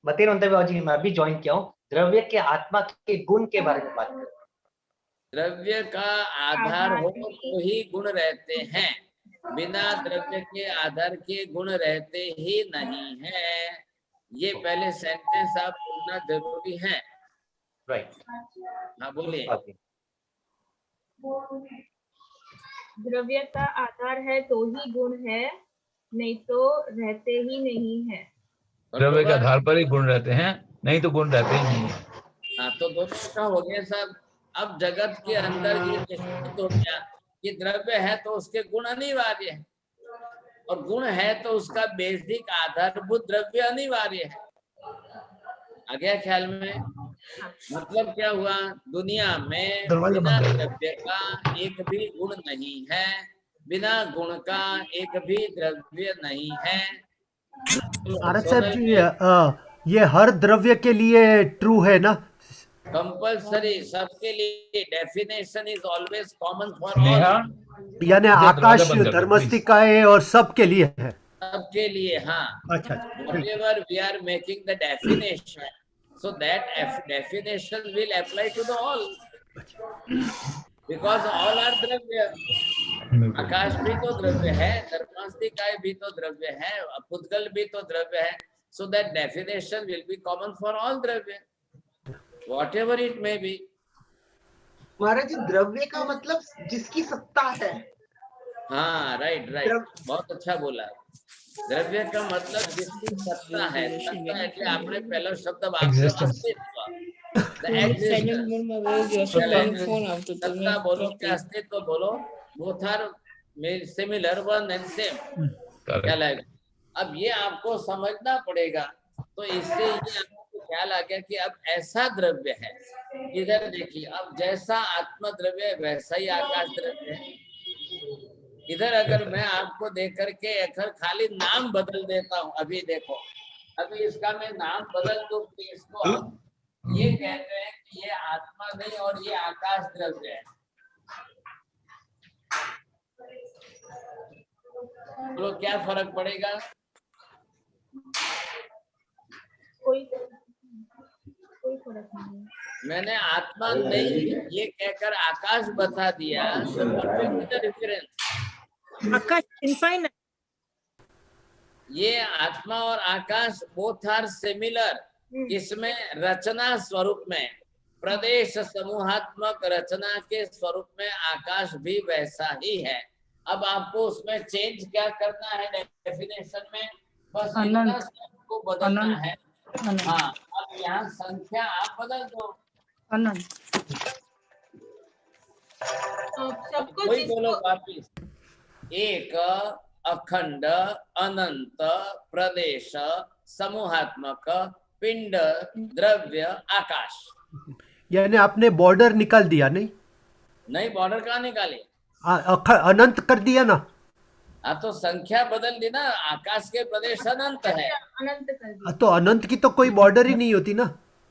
बताइए नंदा बाबू जी, मैं अभी ज्वाइन किया हूँ. द्रव्य के आत्मा के गुण के बारे में बात करें. द्रव्य का आधार हो तो ही गुण रहते हैं, बिना द्रव्य के आधार के गुण रहते ही नहीं है. ये पहले सेंटेंस आप बोलना जरूरी है. राइट. हाँ बोलिए. द्रव्य का आधार है तो ही गुण है, नहीं तो रहते ही नहीं है. द्रव्य के आधार पर ही गुण रहते हैं, नहीं तो गुण रहते ही नहीं है. हाँ, तो दोनों का हो गया साहब. अब जगत के अंदर ये निश्चित हो गया कि द्रव्य है तो उसके गुण अनिवार्य है, और गुण है तो उसका बेसिक आधारभूत द्रव्य अनिवार्य है. आ गया ख्याल में? मतलब क्या हुआ? दुनिया में बिना द्रव्य का एक भी गुण नहीं है, बिना गुण का एक भी द्रव्य नहीं है. आरत साहब जी, ये हर द्रव्य के लिए ट्रू है ना? कंपल्सरी, सबके लिए. Definition is always common for all. यानी आकाश धर्मस्तिकाए और सबके लिए है. सबके लिए, हाँ. अच्छा. Whatever we are making the definition, so that definition will apply to the all, because all are द्रव्य. आकाश भी तो द्रव्य है, धर्मास्तिकाय भी तो द्रव्य है, पुद्गल भी तो द्रव्य है. So that definition will be common for all द्रव्य, whatever it may be. महाराज जी, द्रव्य का मतलब जिसकी सत्ता है. हाँ, राइट राइट, बहुत अच्छा बोला. द्रव्य का मतलब जिसकी सत्ता है. सत्ता એટલે આપણે પહેલો શબ્દ વાપર્યો अस्तित्व. सत्ता बोलो कि अस्तित्व बोलो, both are similar, one and same. क्या लगेगा? अब ये आपको समझना पड़ेगा. तो इससे ये आपको ख्याल आ गया कि अब ऐसा द्रव्य है. इधर देखिए, अब जैसा आत्म द्रव्य है वैसा ही आकाश द्रव्य है. इधर अगर मैं आपको देख करके अगर खाली नाम बदल देता हूँ, अभी देखो, अभी इसका मैं नाम बदल दूं, इसको ये कहते हैं कि ये आत्मा नहीं और ये आकाश द्रव्य है. बोलो क्या फर्क पड़ेगा? कोई फर्क नहीं है। मैंने आत्मा नहीं ये कहकर आकाश बता दिया, तो what is the difference? Akash infinite, ये आत्मा और आकाश बोथ आर सिमिलर। इसमें रचना स्वरूप में, प्रदेश समूहात्मक रचना के स्वरूप में आकाश भी वैसा ही है। अब आपको उसमें चेंज क्या करना है डेफिनेशन में? बस इतना को बदलना है। हाँ, अब यहाँ संख्या आप बदल दो। अनंत। सबको वही बोलो वापिस। एक अखंड अनंत प्रदेश समूहात्मक पिंड द्रव्य आकाश। यानी आपने बॉर्डर निकाल दिया नहीं? नहीं, बॉर्डर कहाँ निकाले? अनंत कर दिया ना? हाँ, तो संख्या बदल दी ना। आकाश के प्रदेश अनंत है, अनंत कर दिया। तो अनंत की तो कोई बॉर्डर ही नहीं होती ना?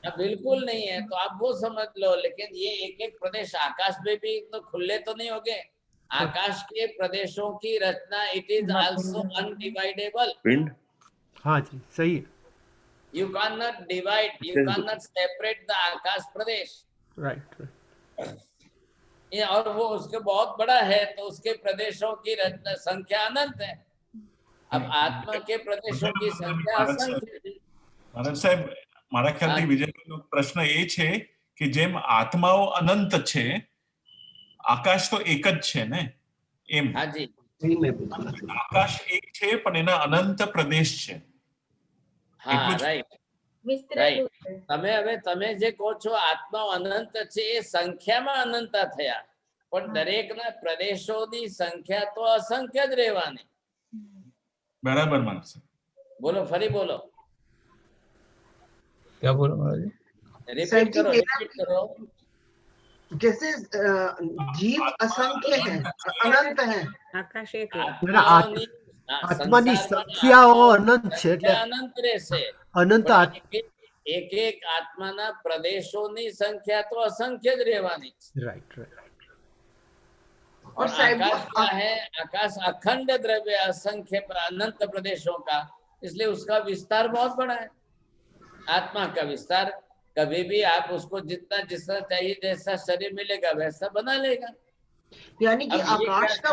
बिल्कुल नहीं है, तो आप वो समझ लो। लेकिन ये एक एक प्रदेश आकाश में भी तो खुले तो नहीं होंगे। आकाश के प्रदेशों की रचना इट इज आल्सो अनडिवाइडेबल। पिंड, हाँ जी, सही है। You cannot divide, you cannot separate the Akash Pradesh. Right. ये और वो उसके बहुत बड़ा है, तो उसके प्रदेशों की रचना संख्या अनंत है। अब आत्मा के प्रदेशों की संख्या असंख्य है। महाराज साहेब, મારા ખ્યાલથી વિજયનો પ્રશ્ન એ છે કે જેમ આત્માઓ અનંત છે, આકાશ તો એક જ છે ને, એમ हाँ जी, આકાશ એક છે પણ એના અનંત પ્રદેશ છે। हाँ राइट વિસ્તૃત રાઈટ। તમે જે કહો છો આત્મા અનંત છે, એ સંખ્યામાં અનંત થયા, પણ દરેકના પ્રદેશોની સંખ્યા તો અસંખ્ય જ રહેવાની। બરાબર महाराज साहब। બોલો, ફરી બોલો, क्या बोलो महाराज जी? रिपीट करो। जैसे जीव असंख्य है, अनंत है, आकाश एक है। આત્માની સંખ્યાઓ અનંત છે, એટલે અનંત રહેશે, અનંત એક એક આત્માના પ્રદેશોની સંખ્યા તો અસંખ્ય જ રહેવાની છે। Right right. और साहब आकाश क्या है? आकाश अखंड द्रव्य असंख्य अनंत प्रदेशों का, इसलिए उसका विस्तार बहुत बड़ा है। आत्मा का विस्तार कभी भी आप उसको जितना जितना चाहिए, जैसा शरीर मिलेगा वैसा बना लेगा। यानी कि आकाश का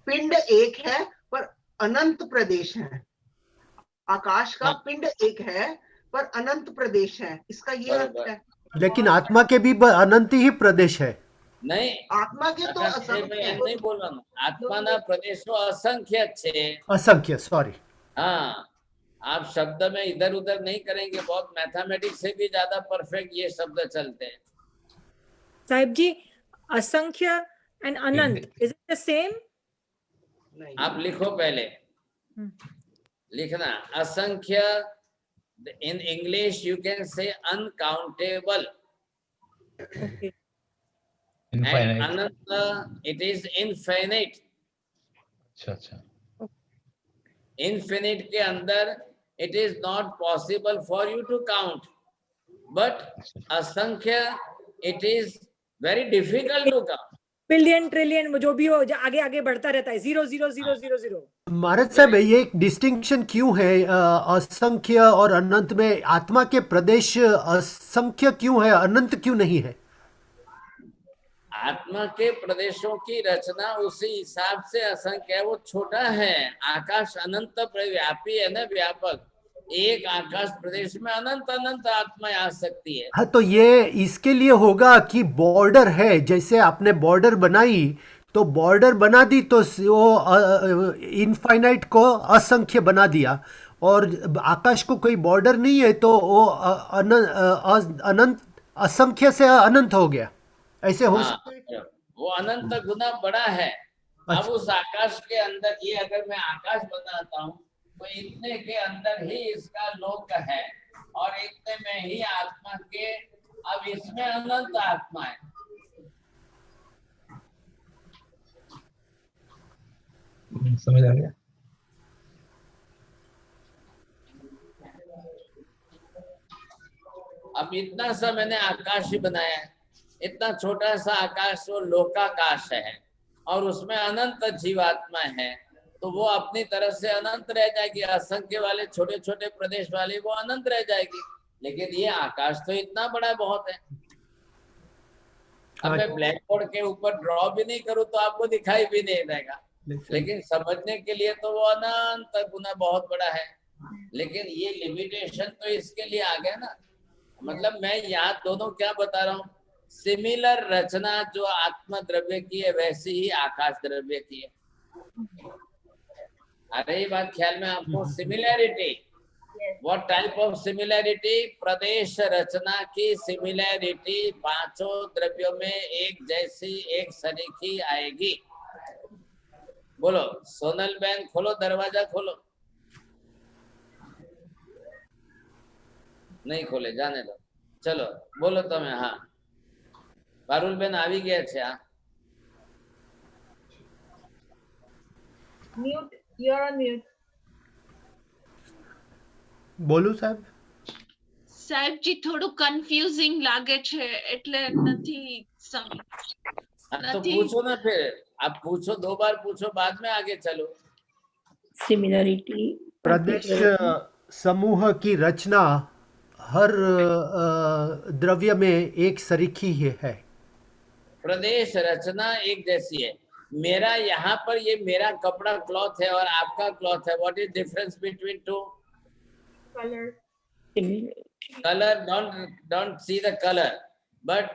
पिंड एक है पर अनंत प्रदेश है। आकाश का पिंड एक है पर अनंत प्रदेश है, इसका ये अर्थ है। लेकिन आत्मा के भी अनंत ही प्रदेश है। नहीं, आत्मा के तो असंख्य है। नहीं बोलવાનું, આત્માના પ્રદેશો અસંખ્ય છે। असंख्य, सॉरी। हाँ, आप शब्द में इधर उधर नहीं करेंगे, बहुत मैथमेटिक्स से भी ज्यादा परफेक्ट ये शब्द चलते हैं। साहिब जी, असंख्य एंड अनंत इज इट द सेम? आप लिखो पहले, लिखना असंख्य। In English you can say uncountable, Infinite. and अनंत इट इज इनफिनिट। अच्छा अच्छा। इनफिनिट के अंदर it is not possible for you to count, but असंख्य it is very difficult to count. Billion trillion जो भी हो, आगे आगे बढ़ता रहता है, 0 0 0 0 0। महाराज साहब, ये एक डिस्टिंक्शन क्यों है असंख्य और अनंत में? आत्मा के प्रदेश असंख्य क्यों है, अनंत क्यों नहीं है? आत्मा के प्रदेशों की रचना उसी हिसाब से असंख्य है, वो छोटा है। आकाश अनंत व्यापी है ना, व्यापक। एक आकाश प्रदेश में अनंत अनंत आत्माएं आ सकती है। हाँ, तो ये इसके लिए होगा कि बॉर्डर है, जैसे आपने बॉर्डर बनाई तो बॉर्डर बना दी तो वो इनफाइनाइट को असंख्य बना दिया, और आकाश को कोई बॉर्डर नहीं है तो वो अनंत असंख्य से अनंत हो गया। ऐसे हो सकता है? वो अनंत गुना बड़ा है। अब उस आकाश के अंदर, ये अगर मैं आकाश बनाता हूँ तो इतने के अंदर ही इसका लोक है, और इतने में ही आत्मा के, अब इसमें अनंत आत्मा है। समझ आ गया। अब इतना सा मैंने आकाश ही बनाया है, इतना छोटा सा आकाश वो लोकाकाश है, और उसमें अनंत जीवात्मा है। तो वो अपनी तरफ से अनंत रह जाएगी, असंख्य वाले छोटे छोटे प्रदेश वाले वो अनंत रह जाएगी। लेकिन ये आकाश तो इतना बड़ा बहुत है। अब मैं ब्लैक बोर्ड के ऊपर ड्रॉ भी नहीं करूं तो आपको दिखाई भी नहीं देगा, लेकिन समझने के लिए तो वो अनंत गुना बहुत बड़ा है। लेकिन ये लिमिटेशन तो इसके लिए आ गया ना। मतलब मैं यहाँ दोनों क्या बता रहा हूँ, सिमिलर रचना जो आत्मा द्रव्य की है वैसी ही आकाश द्रव्य की है। आ रही बात ख्याल में आपको? Similarity, what type of similarity? प्रदेश रचना की सिमिलैरिटी पांचों द्रव्यों में एक जैसी एक सरीखी आएगी। बोलो सोनल बहन, खोलो दरवाजा, खोलो। नहीं खोले, जाने दो, चलो बोलो तो मैं। हाँ पारुल बेन આવી ગયા છે। આ Mute, you're on mute. બોલું સાહેબ? સાહેબજી થોડું કન્ફ્યુઝિંગ લાગે છે એટલે નથી तो पूछो ना, फिर आप पूछो, 2 बार पूछो, बाद में आगे चलो। सिमिलरिटी प्रदेश समूह की रचना हर द्रव्य में एक सरीखी है। प्रदेश रचना एक जैसी है। मेरा यहाँ पर ये मेरा कपड़ा क्लॉथ है और आपका क्लॉथ है। What is difference between two? Color. Colour, don't see the colour, but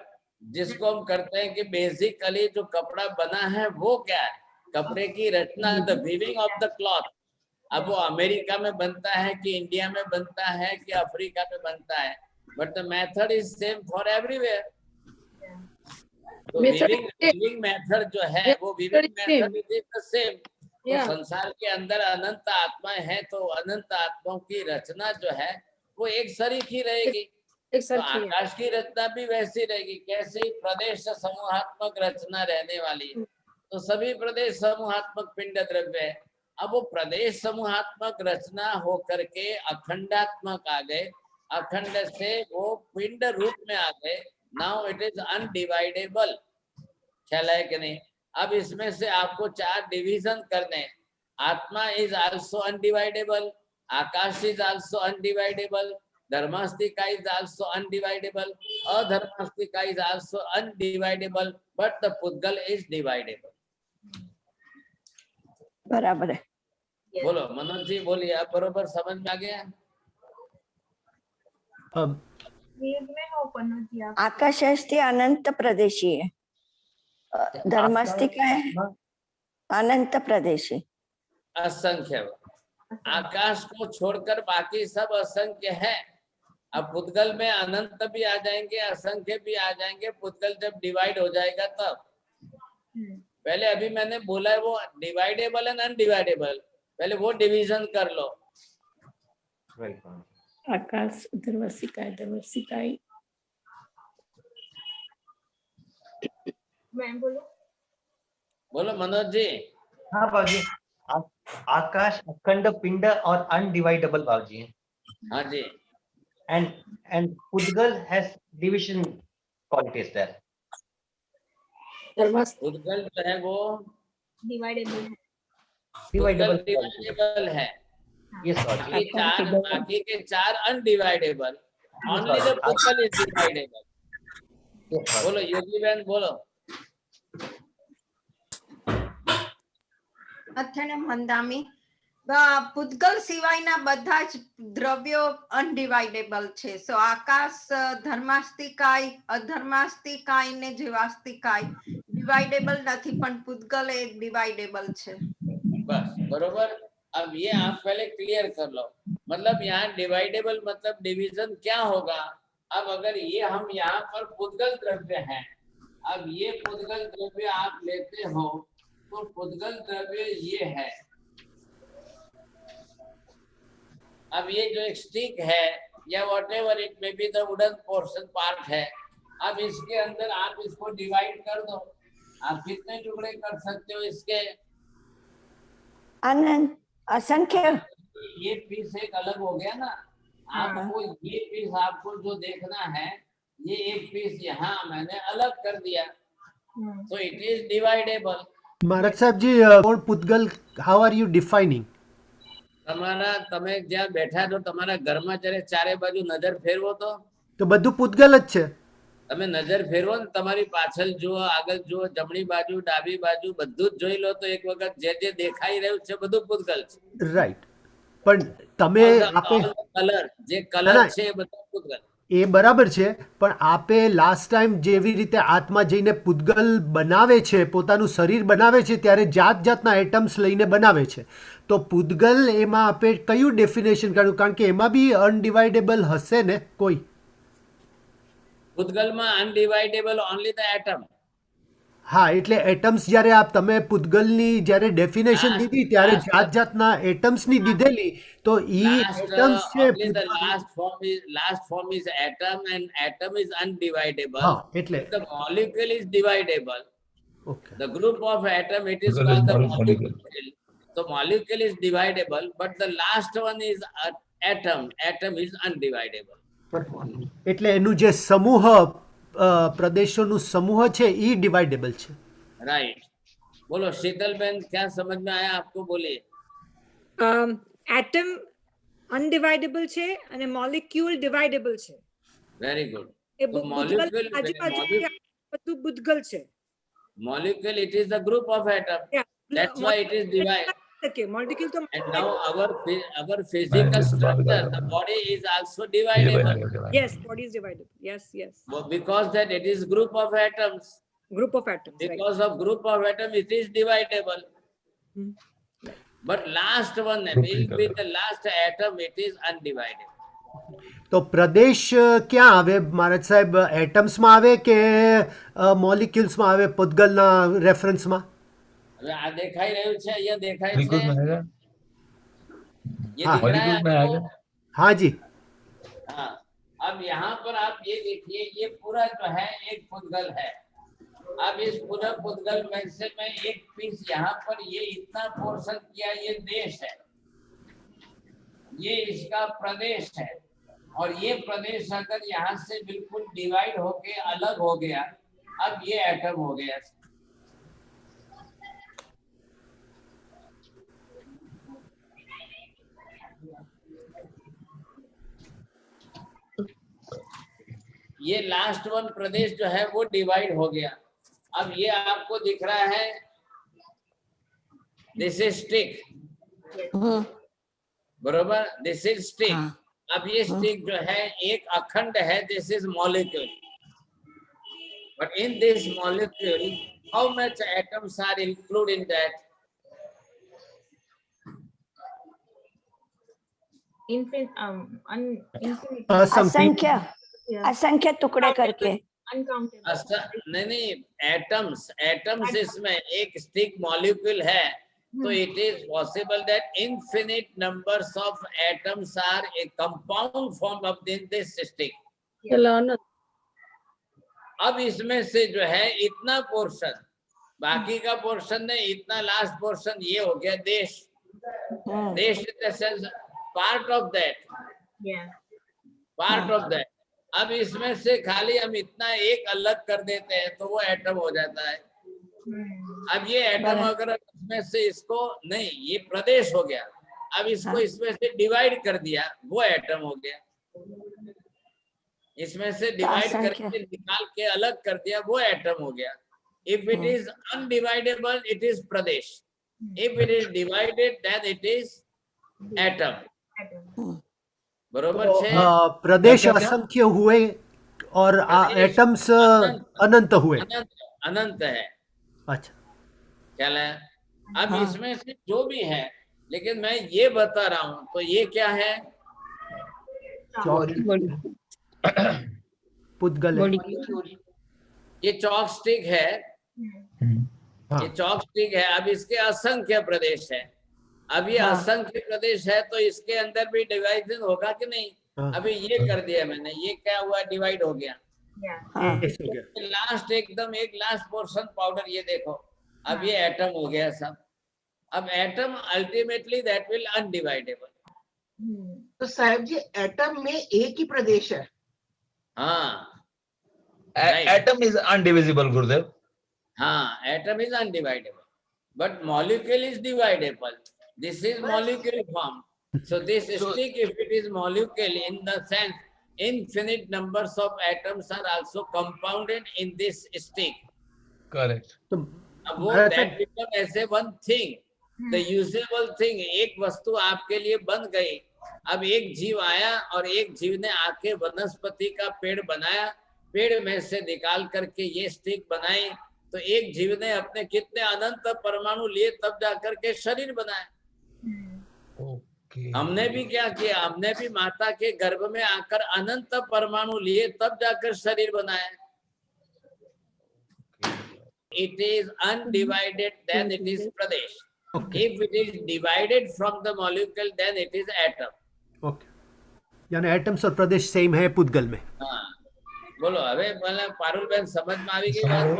जिसको हम करते हैं कि बेसिकली जो कपड़ा बना है वो क्या है? कपड़े की रचना, the weaving of the cloth. अब वो अमेरिका में बनता है कि इंडिया में बनता है कि अफ्रीका में बनता है, but the method is same for everywhere. तो वीविंग मेथड जो है वो weaving method is the same. तो संसार के अंदर अनंत आत्माएं हैं, तो अनंत आत्माओं की रचना जो है वो एक सरीखी रहेगी। तो आकाश की रचना भी वैसी रहेगी। कैसे? प्रदेश समूहात्मक रचना रहने वाली है। तो सभी प्रदेश समूहात्मक पिंड द्रव्य है। अब वो प्रदेश समूहात्मक रचना होकर के अखंडात्मक आ गए, अखंड से वो पिंड रूप में आ गए। Now it is undividable. ख्याल है कि नहीं? अब इसमें से आपको 4 डिवीजन करने। आत्मा इज आल्सो अनडिवाइडेबल, आकाश इज आल्सो अनडिवाइडेबल, धर्मास्तिका is also undividable, अधर्मास्तिका is also undividable, but the Pudgal is dividable. बराबर है। बोलो मनोज जी, बोलिए, आप बरोबर समझ में आ गया? Mute में हो पन्नू जी आप। आकाश अस्ति अनंत प्रदेशी है, धर्मास्तिका है अनंत प्रदेशी, असंख्य। आकाश को छोड़कर बाकी सब असंख्य है। अब पुद्गल में अनंत भी आ जाएंगे, असंख्य भी आ जाएंगे। पुद्गल जब डिवाइड हो जाएगा तब। पहले अभी मैंने बोला है वो डिवाइडेबल एंड अनडिवाइडेबल, पहले वो डिवीजन कर लो। आकाश धर्मसिकाई मैं बोलो। बोलो मनोज जी। हाँ बाबूजी, आकाश अखंड पिंड और अनडिवाइडेबल बाबूजी। हाँ जी। and Pudgal has division qualities there. पुद्गल जो है वो डिवाइडेबल है। डिवाइडेबल है। Yes, बाकी के 4 अनडिवाइडेबल। ओनली द पुद्गल इज डिवाइडेबल। बोलो योगी बहन, बोलो। અથને મંદામી પૂતગલ સિવાયના બધા જ દ્રવ્યો અનડિવાઇડેબલ છે। સો આકાશ ધર્માસ્તિકાય અધર્માસ્તિકાય ને જીવાસ્તિકાય डिवाइडेबल નથી, પણ પૂતગલ એક डिवाइडेबल છે। बस बरोबर। अब ये आप पहले क्लियर कर लो। मतलब यहाँ डिवाइडेबल मतलब डिवीजन क्या होगा? अब अगर ये हम यहाँ पर पुद्गल द्रव्य है, अब ये पुद्गल द्रव्य आप लेते हो तो पुद्गल द्रव्य ये है। अब ये जो एक स्टिक है या whatever it may be the wooden portion part है, अब इसके अंदर आप इसको डिवाइड कर दो। आप कितने टुकड़े कर सकते हो इसके? अनंत, असंख्य। ये पीस एक अलग हो गया ना। आपको ये पीस आपको जो देखना है, ये एक पीस यहाँ मैंने अलग कर दिया, तो इट इज डिवाइडेबल। महाराज साहब जी કોણ પૂતગલ how are you defining? તમારા તમે જ્યાં બેઠા છો તમારા ઘરમાં જ્યારે ચારે બાજુ નજર ફેરવો તો બધું પૂતગલ જ છે. તમે નજર ફેરવો ને તમારી પાછળ જુઓ, આગળ જુઓ, જમણી બાજુ, ડાબી બાજુ બધું જ જોઈ લો તો એક વખત જે દેખાઈ રહ્યું છે બધું પૂતગલ છે. રાઈટ, પણ તમે આપે કલર જે કલર છે એ બધું પૂતગલ. એ બરાબર છે, પણ આપે લાસ્ટ ટાઈમ જેવી રીતે આત્મા જઈને પૂતગલ બનાવે છે, પોતાનું શરીર બનાવે છે ત્યારે જાત જાતના એટમ્સ લઈને બનાવે છે. તો પૂતગલ એમાં આપે કયું ડેફિનેશન કાઢ્યું? કારણ કે એમાં બી અનડિવાઇડેબલ હશે ને કોઈ? પૂતગલમાં અનડિવાઇડેબલ ઓનલી ધ એટમ. હા, એટલે એટમ્સ જ્યારે તમે પૂતગલની જ્યારે ડેફિનેશન દીધી ત્યારે જાત જાતના એટમ્સની દીધેલી, તો ઈ એટમ્સ છે. Last form is atom and atom is undividable. હા, એટલે the molecule is dividable. Okay, The group of atom, it is called the molecule. The molecule is dividable, but the last one is atom. Atom is undividable. એટલે એનું જે સમૂહ પ્રદેશોનું સમૂહ છે ઈ ડિવાઇડેબલ છે. Right. बोलो शीतल बहन, क्या समझ में आया आपको? बोलिए. એટમ અનડિવાઇડેબલ છે અને મોલિક્યુલ ડિવાઇડેબલ છે. Very good. એ molecule, આજુબાજુ બધું પૂતગલ છે. Molecule, it is the group of atom. That's why it is divided. Okay, molecule to And now our physical structure, the body is also dividable. Yes, body is dividable. Yes, yes. Because that it is group of atoms. Group of atoms. Because of group of atom, it is dividable. But last one will be the last atom, it is undividable. તો પ્રદેશ ક્યાં આવે મહારાજ સાહેબ? એટમ્સમાં આવે કે મોલિક્યુલ્સમાં આવે પૂતગલના રેફરન્સમાં? હવે આ દેખાઈ રહ્યું છે, અહીંયા દેખાય बिल्कुल છે, मिलेगा. ये दिख रहा है में आपको? आएगा. हाँ जी. हाँ, अब यहाँ पर आप ये देखिए, ये पूरा जो है एक पूतगल है. अब इस पूरा पूतगल में से मैं एक पीस यहाँ पर ये इतना पोर्शन किया, ये देश है, ये इसका प्रदेश है, और ये प्रदेश अगर यहाँ से बिल्कुल डिवाइड होके अलग हो गया, अब ये एटम हो गया. ये लास्ट वन प्रदेश जो है वो डिवाइड हो गया. अब ये आपको दिख रहा है, दिस इज स्टिक, बरोबर, दिस इज स्टिक. अब ये स्टिक जो है एक अखंड है, this is molecule. But in this molecule how much atoms are include in that? असंख्य असंख्य टुकड़े करके. नहीं, एटम्स, एटम्स इसमें एक स्टिक मॉलिक्यूल है, तो it is possible that infinite numbers of atoms are a compound form of this stick. अब इसमें से जो है इतना पोर्शन, बाकी का पोर्शन नहीं, इतना लास्ट पोर्शन ये हो गया देश. देश part of that, part of that. अब इसमें से खाली हम इतना एक अलग कर देते हैं तो वो एटम हो जाता है. अब ये एटम अगर इसमें से इसको नहीं, ये प्रदेश हो गया, अब इसको इसमें से डिवाइड कर दिया, वो एटम हो गया. इसमें से डिवाइड करके निकाल के अलग कर दिया, वो एटम हो गया. If it is undividable, it is प्रदेश. If it is divided, then it is atom. बरोबर છે? प्रदेश असंख्य हुए और एटम्स अनंत हुए. अनंत है. अच्छा, ख्याल है? अब इसमें से जो भी है, लेकिन मैं ये बता रहा हूँ, तो ये क्या है? पूतगल. ये चॉक स्टिक है, ये चॉक स्टिक है. अब इसके असंख्य प्रदेश है. अब ये असंख्य प्रदेश है, तो इसके अंदर भी डिवाइजन होगा कि नहीं? अभी ये कर दिया मैंने, ये क्या हुआ? डिवाइड हो गया. लास्ट एकदम एक लास्ट पोर्शन पाउडर, ये देखो, अब ये एटम हो गया सब. अब एटम अल्टीमेटली दैट विल अनडिवाइडेबल. तो साहब जी, एटम में एक ही प्रदेश है. हाँ, एटम इज अनडिविजिबल, गुरुदेव. हाँ, atom is undividable. but molecule is dividable. This is molecule form. So this stick, if it is molecule, in the sense infinite numbers of atoms are also compounded in this stick. Correct. अब वो that become as a one thing, the usable thing. एक वस्तु आपके लिए बन गई. अब एक जीव आया और एक जीव ने आके वनस्पति का पेड़ बनाया, पेड़ में से निकाल करके ये स्टिक बनाई. तो एक जीव ने अपने कितने अनंत परमाणु लिए तब जाकर के शरीर बनाया. हमने भी क्या किया, हमने भी माता के गर्भ में आकर अनंत परमाणु लिए तब जाकर शरीर बनाया. It is undivided, then it is pradesh. If it is divided from the molecule, then it is atom. Okay. यानी एटम्स और प्रदेश सेम है पुद्गल में. हाँ, बोलो હવે મને પારુલબેન સમજમાં આવી ગઈ વાત.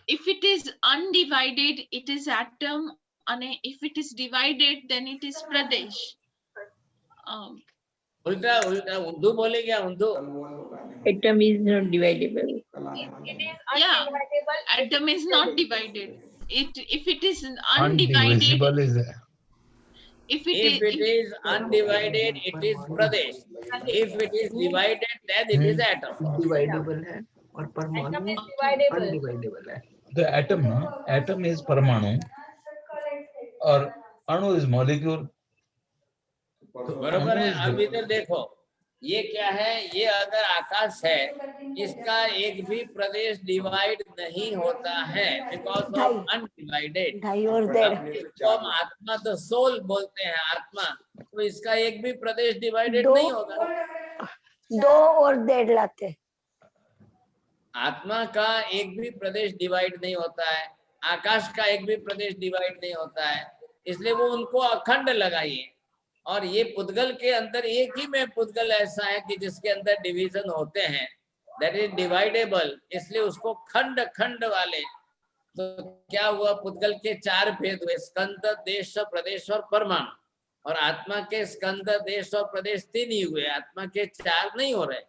If it is undivided, it is atom, and if it is divided, then it is pradesh. उल्टा उल्टा ऊंधू बोले क्या ऊंधू? Atom is not dividable. Yeah, atom is not divided. If it is undivided, Undivisible is there. if it is undivided, it is pradesh. If it is divided, then it is atom. Dividable है और परमाणु अनडिवाइडेबल है. The atom is परमाणु और अणु is molecule. बरोबर है. अब इधर देखो, ये क्या है, ये अगर आकाश है, इसका एक भी प्रदेश डिवाइड नहीं होता है, बिकॉज ऑफ अनडिवाइडेड. तो हम आत्मा, तो सोल बोलते हैं आत्मा, तो इसका एक भी प्रदेश डिवाइडेड नहीं होगा. 2 और 1.5 लाते. आत्मा का एक भी प्रदेश डिवाइड नहीं होता है, आकाश का एक भी प्रदेश डिवाइड नहीं होता है, इसलिए वो उनको अखंड लगाइए. और ये पुद्गल के अंदर एक ही में पुद्गल ऐसा है कि जिसके अंदर डिवीजन होते हैं, दैट इज डिवाइडेबल, इसलिए उसको खंड खंड वाले. तो क्या हुआ, पुद्गल के 4 भेद हुए, स्कंद, देश, प्रदेश और परमाणु. और आत्मा के स्कंद, देश और प्रदेश 3 ही हुए, आत्मा के 4 नहीं हो रहे.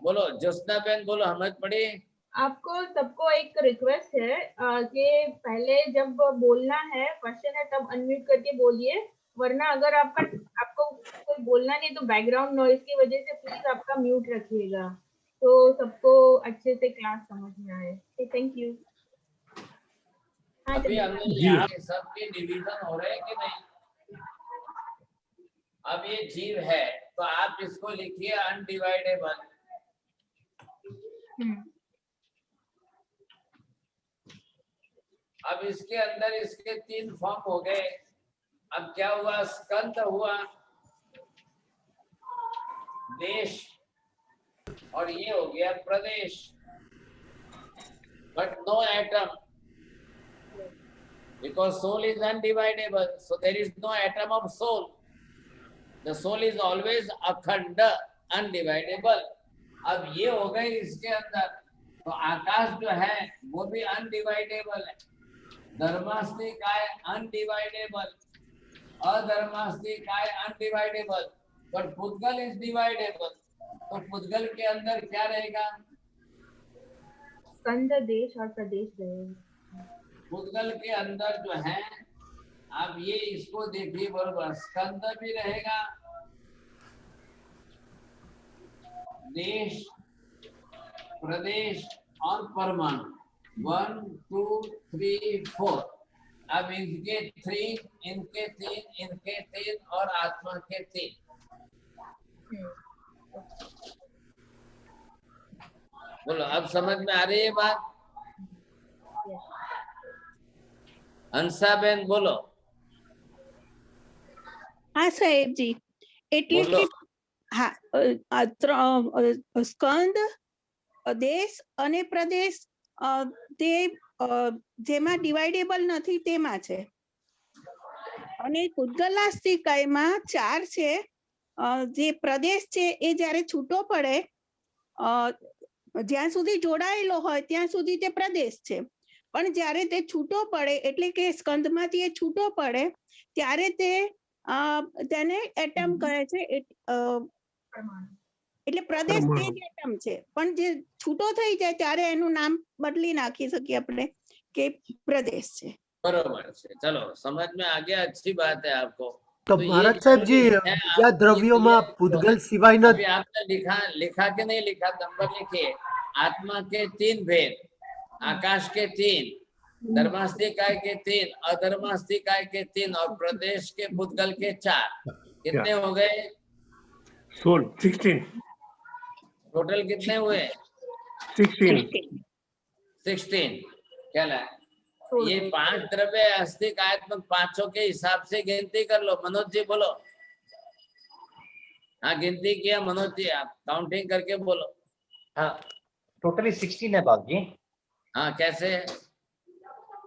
बोलो ज्योत्सना बहन, बोलो समझ पड़ी. आपको सबको एक रिक्वेस्ट है कि पहले जब बोलना है, क्वेश्चन है, तब अनम्यूट करके बोलिए, वरना अगर आपको कोई बोलना नहीं तो बैकग्राउंड नॉइज की वजह से प्लीज आपका म्यूट रखिएगा, तो सबको अच्छे से क्लास समझ में आए. Thank you. अभी हमने यहाँ सबके डिवीजन हो रहे हैं कि नहीं? अब ये जीव है तो आप इसको लिखिए अनडिवाइडेबल. अब इसके अंदर इसके 3 फॉर्म हो गए. अब क्या हुआ, स्कंद हुआ, देश, और ये हो गया प्रदेश. But no atom, because soul is undividable, so there is no atom of soul. The soul is always akhanda, undividable. अब ये हो गई इसके अंदर. तो आकाश जो है वो भी अनडिवाइडेबल है. धर्मास्ति काय अनडिवाइडेबल, अधर्मास्ति काय अनडिवाइडेबल, बट पुद्गल इज डिवाइडेबल. तो पुद्गल के अंदर क्या रहेगा, स्कंद, देश और प्रदेश रहेगा. पुद्गल के अंदर जो है, आप ये इसको देखिए बराबर, स्कंद भी रहेगा, देश, प्रदेश और परमाणु. 1 2 3 4. अब इनके 3, इनके 3, इनके 3 और आत्मा के 3. बोलो अब समझ में आ रही है बात? हंसाबेन बोलो. हाँ साहेब जी, એટલે કે હા, સ્કંદ, દેશ અને પ્રદેશ તે જેમાં ડિવાઇડેબલ નથી તેમાં છે, અને પુદ્ગલાસ્તિકાયમાં 4 છે. જે પ્રદેશ છે એ જ્યારે છૂટો પડે, જ્યાં સુધી જોડાયેલો હોય ત્યાં સુધી તે પ્રદેશ છે, પણ જ્યારે તે છૂટો પડે એટલે કે સ્કંદમાંથી એ છૂટો પડે ત્યારે તેને એટમ કહે છે. એટલે પ્રદેશ તે જ એટમ છે, પણ જે છૂટો થઈ જાય ત્યારે એનું નામ બદલી નાખી શકીએ આપણે કે પ્રદેશ છે. बरोबर से, चलो समझ में आ गया, अच्छी बात है आपको. तो ये महाराज साहब जी जरूरी है, क्या आप द्रव्यों में ये पुद्गल सिवाय न अभी आपने लिखा कि नहीं लिखा, नंबर लिखिए. आत्मा के 3 भेद, आकाश के 3, धर्मास्तिकाय के 3, अधर्मास्तिकाय के 3 और प्रदेश के पुद्गल के 4. कितने हो गए? 16. टोटल कितने हुए? 16. क्या ला? ये 5 द्रव्य अस्तिकायात्मक 5 के हिसाब से गिनती कर लो. मनोज जी बोलो. हाँ, गिनती किया मनोज जी, आप काउंटिंग करके बोलो. हाँ, टोटली 16 है बाबू जी. हाँ, कैसे?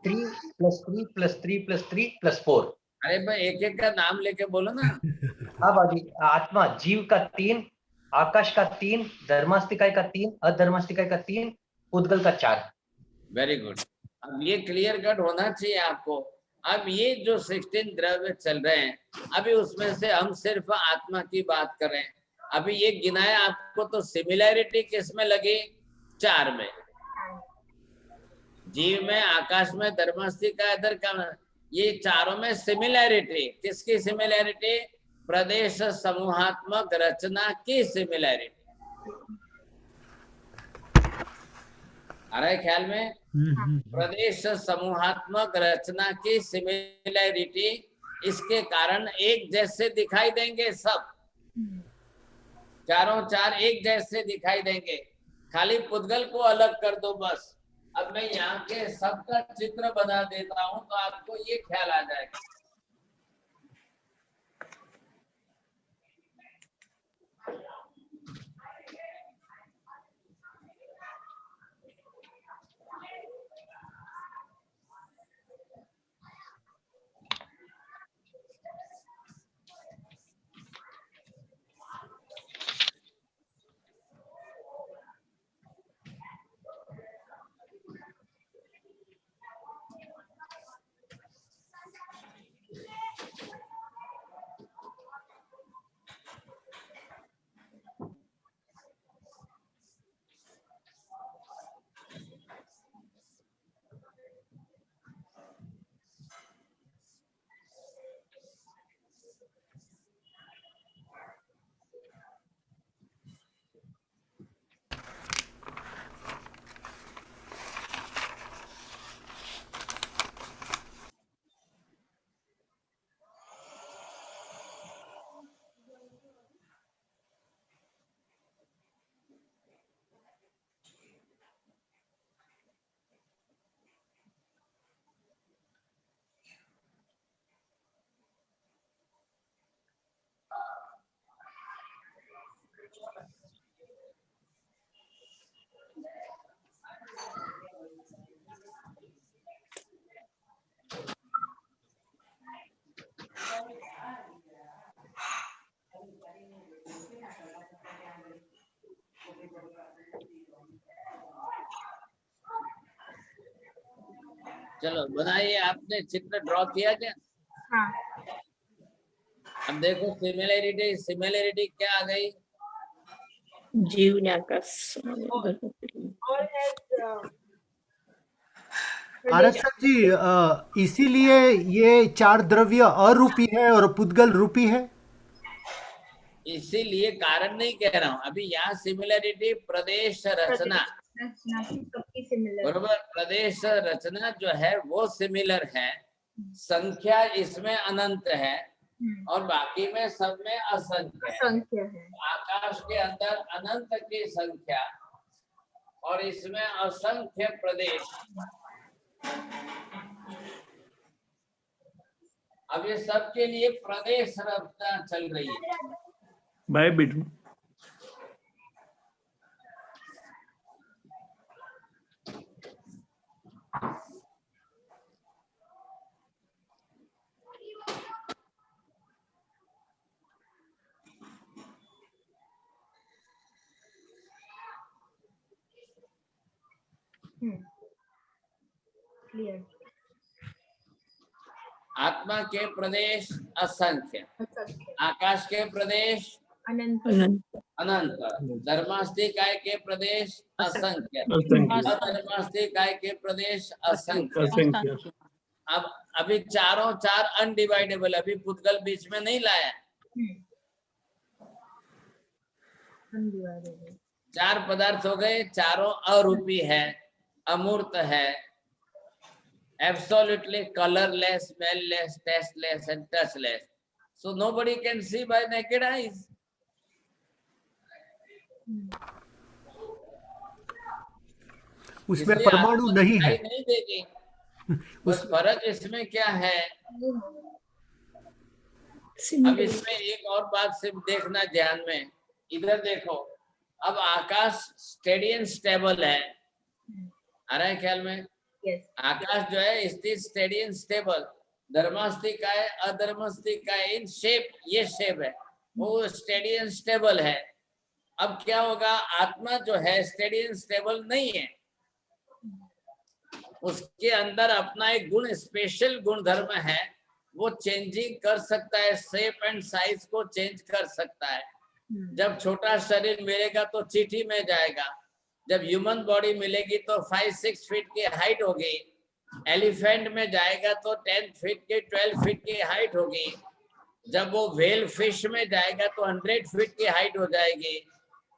3 + 3 + 3 + 3 + 4. अरे भाई, एक एक का नाम लेके बोलो ना. हाँ बाबू जी, आत्मा जीव का 3, आकाश का 3, धर्मास्तिकाय का 3, अधर्मास्तिकाय का 3, पुद्गल का 4. Very good. अब ये क्लियर कट होना चाहिए आपको. अब ये जो 16 द्रव्य चल रहे हैं, अभी उसमें से हम सिर्फ आत्मा की बात कर रहे हैं. अभी ये गिनाया आपको, तो सिमिलैरिटी किसमें लगी? 4 में. जीव में, आकाश में, धर्मास्तिकाय, अधर का, ये चारों में सिमिलैरिटी. किसकी सिमिलैरिटी? प्रदेश समूहात्मक रचना की सिमिलैरिटी. आ रहा है ख्याल में? प्रदेश समूहात्मक रचना की सिमिलैरिटी. इसके कारण एक जैसे दिखाई देंगे सब. चारों 4 एक जैसे दिखाई देंगे. खाली पुद्गल को अलग कर दो बस. अब मैं यहाँ के सबका चित्र बना देता हूँ, तो आपको ये ख्याल आ जाएगा. चलो बनाइए. आपने चित्र ड्रॉ किया क्या? हाँ. अब देखो सिमिलैरिटी क्या आ गई? जीव ने आकाश. महाराज साहब जी इसीलिए ये 4 द्रव्य अरूपी है और पुद्गल रूपी है. इसीलिए कारण नहीं कह रहा हूँ. अभी यहाँ सिमिलैरिटी प्रदेश रचना, बरोबर. प्रदेश रचना जो है वो सिमिलर है. संख्या इसमें अनंत है और बाकी में सब में असंख्य है. आकाश के अंदर अनंत की संख्या और इसमें असंख्य प्रदेश. अब ये सब के लिए प्रदेश रचना चल रही है. बाय बिटू. क्लियर. आत्मा के प्रदेश असंख्य, आकाश के प्रदेश अनंत, अनंत। धर्मास्ति काय के प्रदेश असंख्य। असंख्य। अधर्मास्ति काय के प्रदेश असंख्य। असंख्य। अब अभी चारों चार अनडिवाइडेबल, अभी पुद्गल बीच में नहीं लाया। चार पदार्थ हो गए, चारों अरूपी है, अमूर्त है, absolutely colorless, smellless, tasteless and touchless. So nobody can see by naked eyes. उसमें इसलिए परमाणु आपको नहीं है। दिखाई नहीं देगी। बस फर्क इसमें क्या है, अब इसमें एक और बात सिर्फ देखना ध्यान में, इधर देखो, अब आकाश स्टेडी एंड स्टेबल है, आ रहा है ख्याल में? आकाश जो है स्थिर, स्टेडी एंड स्टेबल। धर्मास्ति का है, अधर्मास्ति का है, इन शेप, ये शेप है, वो स्टेडी एंड स्टेबल है। अब क्या होगा, आत्मा जो है स्टेडी एंड स्टेबल नहीं है, उसके अंदर अपना एक गुण, स्पेशल गुण धर्म है, वो चेंजिंग कर सकता है, शेप एंड साइज को चेंज कर सकता है। जब छोटा शरीर मिलेगा तो चींटी में जाएगा, जब ह्यूमन बॉडी मिलेगी तो 5-6 फीट की हाइट होगी, एलिफेंट में जाएगा तो 10 फीट की 12 फीट की हाइट होगी, जब वो व्हेल फिश में जाएगा तो 100 फीट की हाइट हो जाएगी,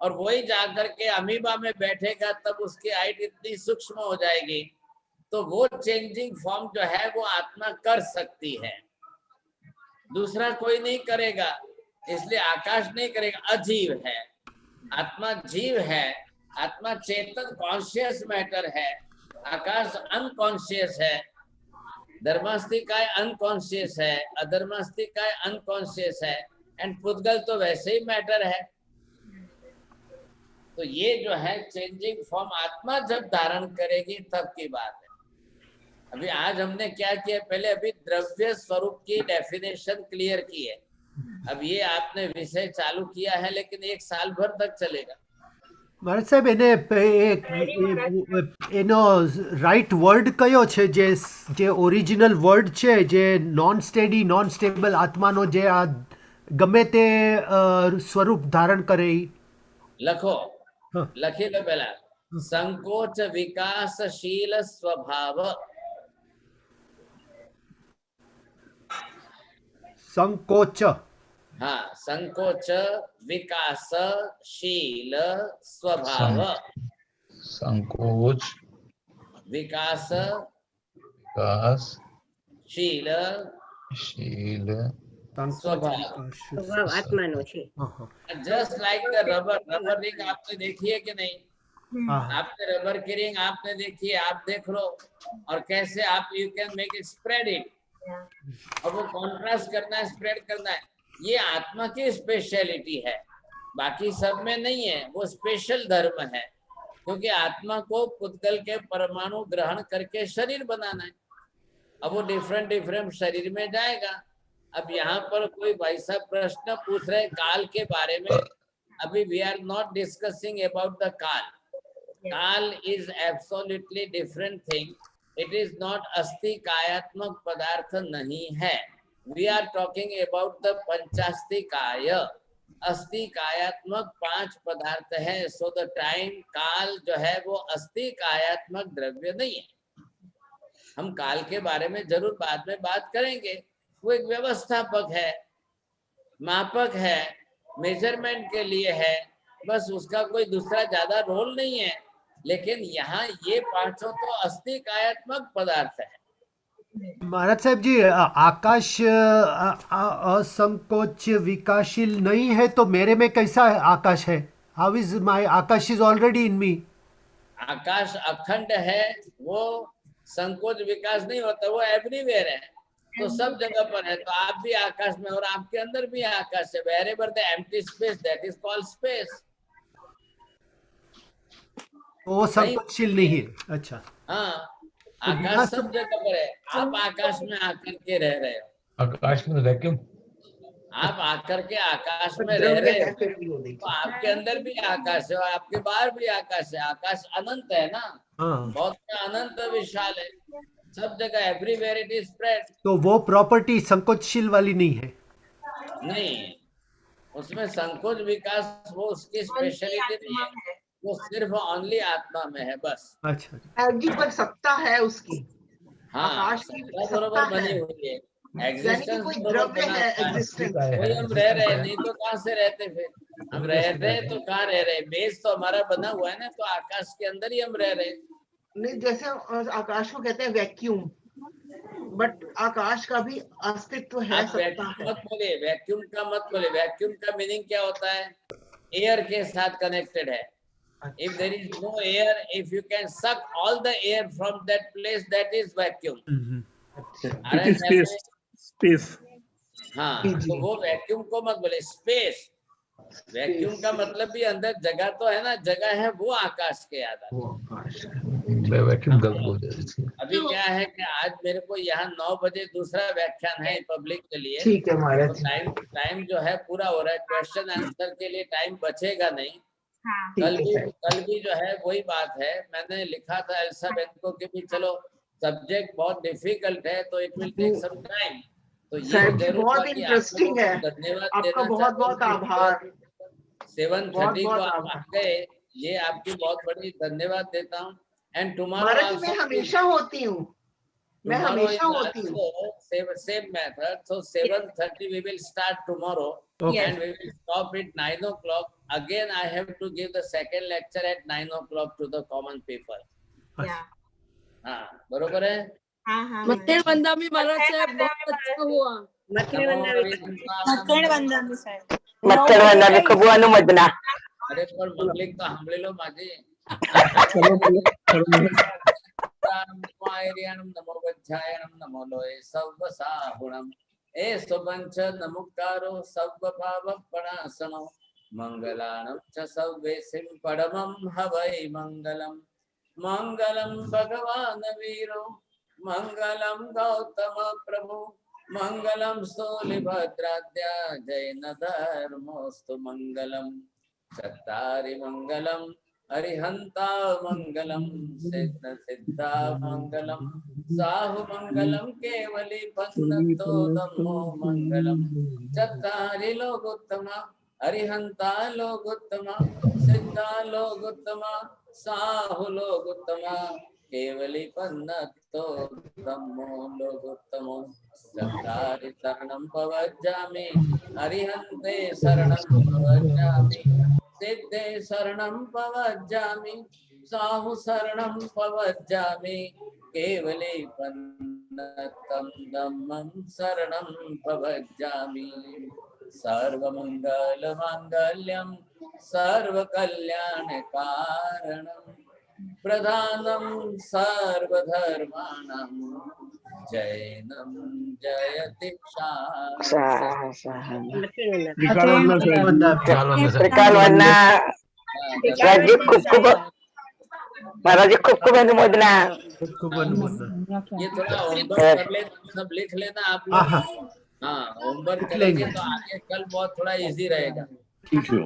और वही जाकर के अमीबा में बैठेगा तब उसकी हाइट इतनी सूक्ष्म हो जाएगी। तो वो चेंजिंग फॉर्म जो है वो आत्मा कर सकती है, दूसरा कोई नहीं करेगा। इसलिए आकाश नहीं करेगा, अजीव है, आत्मा जीव है, आत्मा चेतन कॉन्शियस मैटर है, आकाश अनकॉन्शियस है, धर्मास्तिकाय अनकॉन्शियस है, अधर्मास्तिकाय अनकॉन्शियस है, एंड पुद्गल तो वैसे ही मैटर है। तो ये जो है चेंजिंग फॉर्म आत्मा जब धारण करेगी तब की बात है। अभी आज हमने क्या किया, पहले अभी द्रव्य स्वरूप की डेफिनेशन क्लियर की है, अब ये आपने विषय चालू किया है, लेकिन 1 साल भर तक चलेगा। महाराज साहेब, એનો રાઈટ વર્ડ કયો છે, જે ઓરિજિનલ વર્ડ છે, જે નોન સ્ટેડી નોન સ્ટેબલ આત્માનો જે આ ગમે તે સ્વરૂપ ધારણ કરે? લખો, લખી લો પહેલા, સંકોચ વિકાસશીલ સ્વભાવ। સંકોચ, हाँ, संकोच विकासशील स्वभाव। संकोच विकास शील स्वभाव आत्मानो छे। Just like the rubber, rubber ring आपने देखी है कि नहीं? आपने रबर की रिंग आपने देखी है, आप देख लो, और कैसे आप you can make it spread it, और वो कॉन्ट्रास्ट करना है, स्प्रेड करना है। ये आत्मा की स्पेशलिटी है, बाकी सब में नहीं है, वो स्पेशल धर्म है, क्योंकि आत्मा को पुद्गल के परमाणु ग्रहण करके शरीर बनाना है। अब वो डिफरेंट डिफरेंट शरीर में जाएगा। अब यहाँ पर कोई भाई साहब प्रश्न पूछ रहे काल के बारे में, अभी we are not discussing about the काल। काल is absolutely different thing, it is not अस्थि कायात्मक पदार्थ नहीं है। We are talking about the पंचास्तिकाय, अस्थि कायात्मक 5 पदार्थ है। सो द टाइम काल जो है वो अस्थि कायात्मक द्रव्य नहीं है। हम काल के बारे में जरूर बाद में बात करेंगे, वो एक व्यवस्थापक है, मापक है, मेजरमेंट के लिए है, बस उसका कोई दूसरा ज्यादा रोल नहीं है। लेकिन यहाँ ये 5 तो अस्थि कायात्मक पदार्थ है। महाराज साहब जी, आकाश असंकोच विकासशील नहीं है तो मेरे में कैसा आकाश है? हाउ इज माय आकाश इज ऑलरेडी इन मी? आकाश अखंड है, वो संकोच विकास नहीं होता, वो एवरीवेयर है, तो सब जगह पर है। तो आप भी आकाश में, और आपके अंदर भी आकाश है। Wherever the empty space, that is called space. वो संकोचशील नहीं है। अच्छा, हाँ, आकाश सब जगह पर है। आप आकाश में आकर के रह रहे हो, आकाश में वैक्यूम, आप आकर के आकाश में रह रहे हो, तो आपके अंदर भी आकाश है, आपके बाहर भी आकाश है। आकाश अनंत है ना, बहुत अनंत विशाल है, सब जगह, एवरीवेयर इट इज स्प्रेड। तो वो प्रॉपर्टी संकोचशील वाली नहीं है? नहीं, उसमें संकोच विकास वो उसकी स्पेशलिटी नहीं है, वो सिर्फ ओनली आत्मा में है बस। अच्छा एनर्जी पर सत्ता है उसकी, हाँ, आकाश की सत्ता सत्ता बरोबर बनी है, हुई है, यानी कि एग्जिस्टेंस कोई बरोबर द्रव्य बना है, हुआ है। एग्जिस्टेंस। वही हम रह रहे हैं, नहीं तो कहाँ से रहते फिर? हम रह रहे हैं तो कहाँ रह रहे हैं? बेस तो हमारा बना हुआ है ना, तो आकाश के अंदर ही हम रह रहे हैं। नहीं, जैसे आकाश को कहते हैं वैक्यूम, बट आकाश का भी अस्तित्व है, आप सत्ता वैक्यूम है। मत बोलिए, वैक्यूम का मत बोलिए। वैक्यूम का मीनिंग क्या होता है? एयर के साथ कनेक्टेड है। If there is no air, if you can suck all the air from that place, that is vacuum. It is space. Space. हाँ, तो वो वैक्यूम को मत बोले, स्पेस। वैक्यूम का मतलब भी अंदर जगह तो है ना, जगह है वो आकाश के आधार। मैं वैक्यूम गलत बोल दिया। अभी क्या है कि आज मेरे को यहाँ 9 बजे दूसरा व्याख्यान है पब्लिक के लिए। ठीक है महाराज। तो टाइम जो है पूरा हो रहा है, क्वेश्चन आंसर के लिए टाइम बचेगा नहीं। कल भी जो है वही बात है, मैंने लिखा था एल्सा बेन को कि भी चलो सब्जेक्ट बहुत डिफिकल्ट है तो it will take some time. तो ये जरूर बहुत इंटरेस्टिंग है, धन्यवाद आपका बहुत बहुत आभार। 7:30 को आप आ गए, ये आपकी बहुत बड़ी धन्यवाद देता हूँ। एंड टुमारो मैं हमेशा होती हूँ, मैं हमेशा होती हूँ। Same method. So 7:30 we will start tomorrow, and we will stop at 9 o'clock. Again, I have to give the second lecture at 9 o'clock to the common people. हाँ, बरोबर है? मत्तेड़ वंदामी महाराज साहब बहुत अच्छा हुआ। मत्तेड़ वंदामी साहब, मत्तेड़ वंदामी खूब अनुमोदना। अरे पर मंगलिक तो हमले लो माझे। नमो वज्रायणम नमो लोए सर्व साहुणम ए सुबंच नमुकारो सर्व पाप प्रणाशनो मंगलानम च सर्वेसिं परमं हवै मंगलम। मंगलम भगवान वीरो मंगलम गौतम प्रभु मंगलम स्थूलिभद्राद्या जैन धर्मोस्तु मंगलम। चत्तारि मंगलम अरिहंता मंगलम सिद्ध सिद्धा मंगलम साहु मंगलम केवली पन्नतो धम्मो मंगलम। चत्तारि लोकोत्तमा अरिहंता लोकोत्तमा सिद्धा लोकोत्तमा साहु लोकोत्तमा केवली पन्नतो धम्मो लोकोत्तमो। चत्तारि शरणं पवज्जामि अरिहन्ते शरणं पवज्जामि सिद्धे शरणं पवज्जामि साहु शरणं पवज्जामि केवले पन्नतं धम्मं शरणं पवज्जामि। सर्वमंगल मांगल्यं सर्वकल्याणकारणं प्रधानं सर्वधर्माणां जैनं जयति महाराज जी खूब अनुमोदना। ये थोड़ा होमवर्क कर लेना, सब लिख लेना आप लोग। हाँ, होमवर्क करेंगे तो आगे कल बहुत थोड़ा इजी रहेगा। ठीक है।